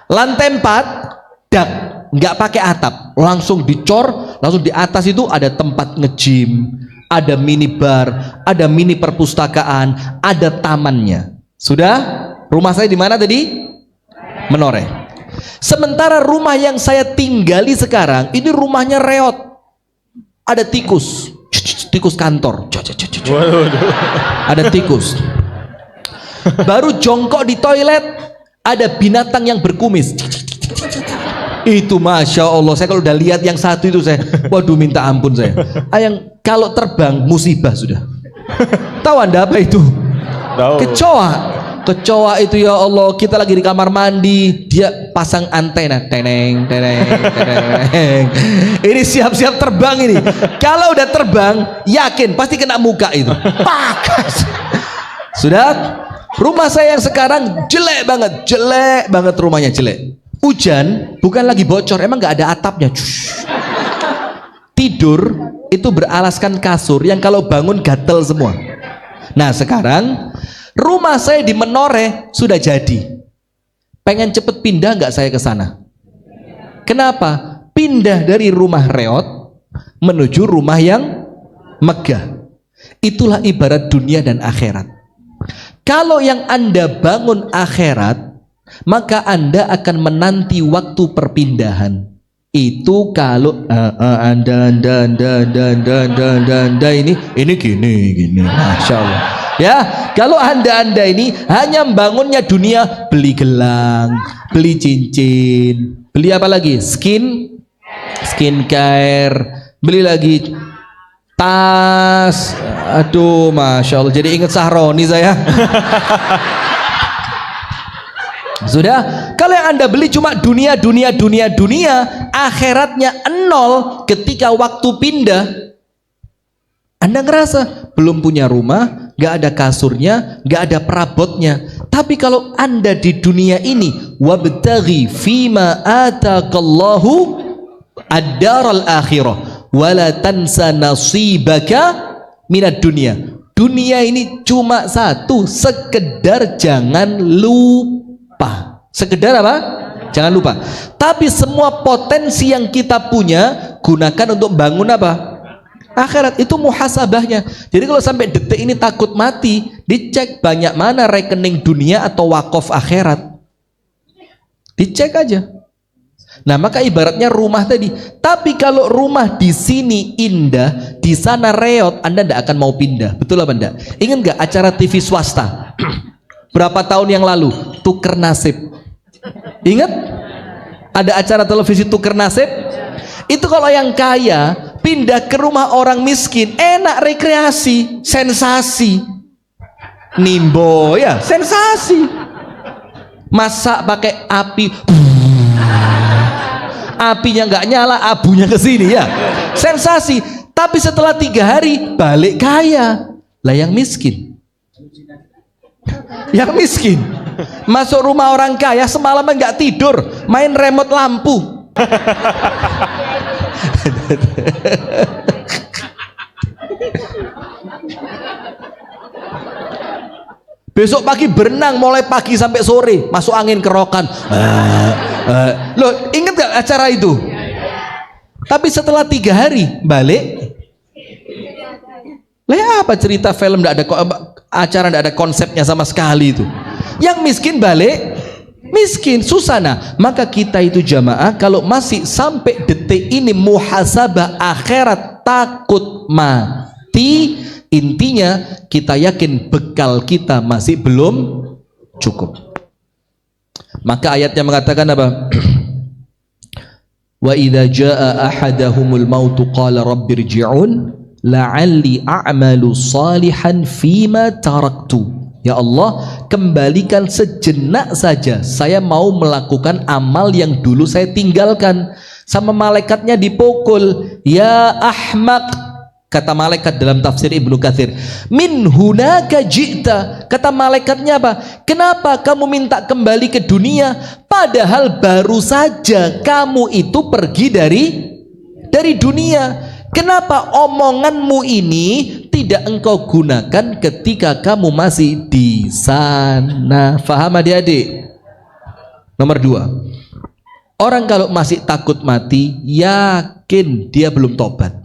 Lantai 4 dak, nggak pakai atap, langsung dicor, langsung di atas itu ada tempat nge-gym, ada minibar, ada mini perpustakaan, ada tamannya. Sudah? Rumah saya di mana tadi? Menoreh. Sementara rumah yang saya tinggali sekarang ini rumahnya reot. Ada tikus, tikus kantor. Ada tikus. Baru jongkok di toilet ada binatang yang berkumis. Itu masya Allah, saya kalau udah lihat yang satu itu saya, waduh minta ampun saya. Yang kalau terbang musibah sudah. Tahu Anda apa itu? Tahu. Kecoa itu ya Allah, kita lagi di kamar mandi, dia pasang antena, teneng. Ini siap-siap terbang ini. Kalau udah terbang, yakin pasti kena muka itu. Pakas. Sudah, rumah saya yang sekarang jelek banget rumahnya jelek. Hujan, bukan lagi bocor, emang nggak ada atapnya. Tidur itu beralaskan kasur yang kalau bangun gatel semua. Nah sekarang rumah saya di Menoreh sudah jadi. Pengen cepet pindah nggak saya ke sana? Kenapa? Pindah dari rumah reot menuju rumah yang megah. Itulah ibarat dunia dan akhirat. Kalau yang Anda bangun akhirat, maka Anda akan menanti waktu perpindahan. Itu kalau anda ini gini, masya Allah. Ya, kalau anda ini hanya membangunnya dunia, beli gelang, beli cincin, beli apa lagi? Skincare, beli lagi tas. Aduh, masya Allah. Jadi ingat Sahroni saya. Sudah, kalau yang Anda beli cuma dunia, akhiratnya nol. Ketika waktu pindah, Anda ngerasa belum punya rumah, gak ada kasurnya, gak ada perabotnya. Tapi kalau Anda di dunia ini, wabtaghi fima ataqallahu ad-daral akhirah wala tansa nasibaka minad dunia. Dunia ini cuma satu, sekedar jangan lupa. Sekedar apa? Jangan lupa. Tapi semua potensi yang kita punya gunakan untuk bangun apa? Akhirat. Itu muhasabahnya. Jadi kalau sampai detik ini takut mati, dicek banyak mana rekening dunia atau wakaf akhirat. Dicek aja. Nah, maka ibaratnya rumah tadi. Tapi kalau rumah di sini indah, di sana reot, Anda tidak akan mau pindah. Betul apa enggak? Ingat nggak acara TV swasta? Berapa tahun yang lalu? Tuker nasib. Ingat? Ada acara televisi tuker nasib? Itu kalau yang kaya pindah ke rumah orang miskin, enak rekreasi, sensasi. Nimbo ya, sensasi. Masak pakai api. Apinya nggak nyala, abunya ke sini ya. Sensasi. Tapi setelah 3 hari balik kaya. Lah yang miskin Yang miskin. Masuk rumah orang kaya semalaman nggak tidur, main remote lampu. Besok pagi berenang mulai pagi sampai sore, masuk angin kerokan. Loh, inget gak acara itu? Tapi setelah 3 hari balik. Lah apa cerita film, nggak ada acara, nggak ada konsepnya sama sekali itu. Yang miskin balik miskin, susah. Nah, maka kita itu jamaah kalau masih sampai detik ini muhasabah akhirat, takut mati, intinya kita yakin bekal kita masih belum cukup. Maka ayatnya mengatakan apa? Wa idza jaa ahadahumul mautu qala rabbirji'un la'alli a'malu salihan fima taraktu. Ya Allah, kembalikan sejenak saja, saya mau melakukan amal yang dulu saya tinggalkan. Sama malaikatnya dipukul, ya ahmaq, kata malaikat dalam tafsir Ibnu Katsir, min hunaka ji'ta, kata malaikatnya apa? Kenapa kamu minta kembali ke dunia padahal baru saja kamu itu pergi dari dunia? Kenapa omonganmu ini tidak engkau gunakan ketika kamu masih di sana? Faham adik-adik? Nomor 2, orang kalau masih takut mati, yakin dia belum tobat.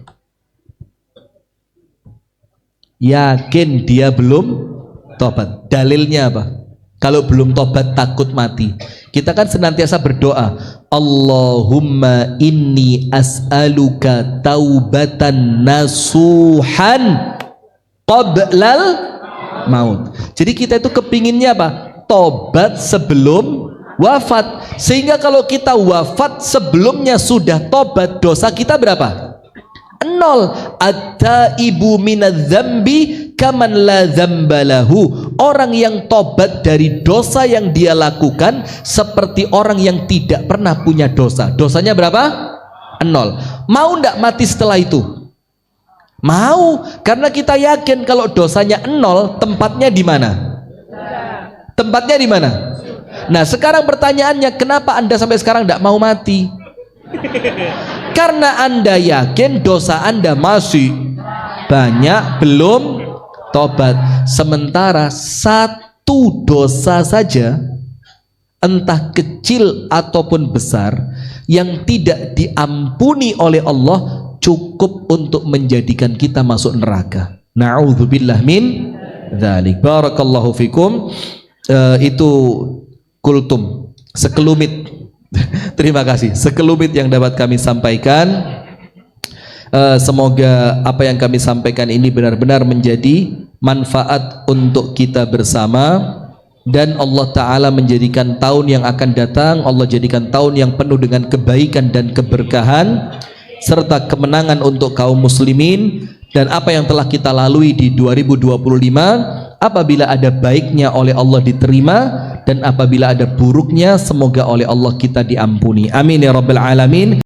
Yakin dia belum tobat. Dalilnya apa? Kalau belum tobat takut mati, kita kan senantiasa berdoa, Allahumma inni as'aluka taubatan nasuhan qablal maut. Jadi kita itu kepinginnya apa? Tobat sebelum wafat. Sehingga kalau kita wafat sebelumnya sudah tobat, dosa kita berapa? 0. At-taibu minadz-dzambi kaman la dzambalahu. Orang yang tobat dari dosa yang dia lakukan seperti orang yang tidak pernah punya dosa. Dosanya berapa? 0. Mau ndak mati setelah itu? Mau, karena kita yakin kalau dosanya 0, tempatnya di mana? Tempatnya di mana? Nah, sekarang pertanyaannya, kenapa Anda sampai sekarang ndak mau mati? Karena Anda yakin dosa Anda masih banyak, belum tobat. Sementara satu dosa saja, entah kecil ataupun besar, yang tidak diampuni oleh Allah cukup untuk menjadikan kita masuk neraka. Na'udzubillah min dzalik. Barakallahu fikum. Itu kultum, sekelumit. Terima kasih, sekelumit yang dapat kami sampaikan. Semoga apa yang kami sampaikan ini benar-benar menjadi manfaat untuk kita bersama, dan Allah Ta'ala menjadikan tahun yang akan datang, Allah jadikan tahun yang penuh dengan kebaikan dan keberkahan serta kemenangan untuk kaum muslimin. Dan apa yang telah kita lalui di 2025, apabila ada baiknya oleh Allah diterima, dan apabila ada buruknya semoga oleh Allah kita diampuni. Amin ya rabbal alamin.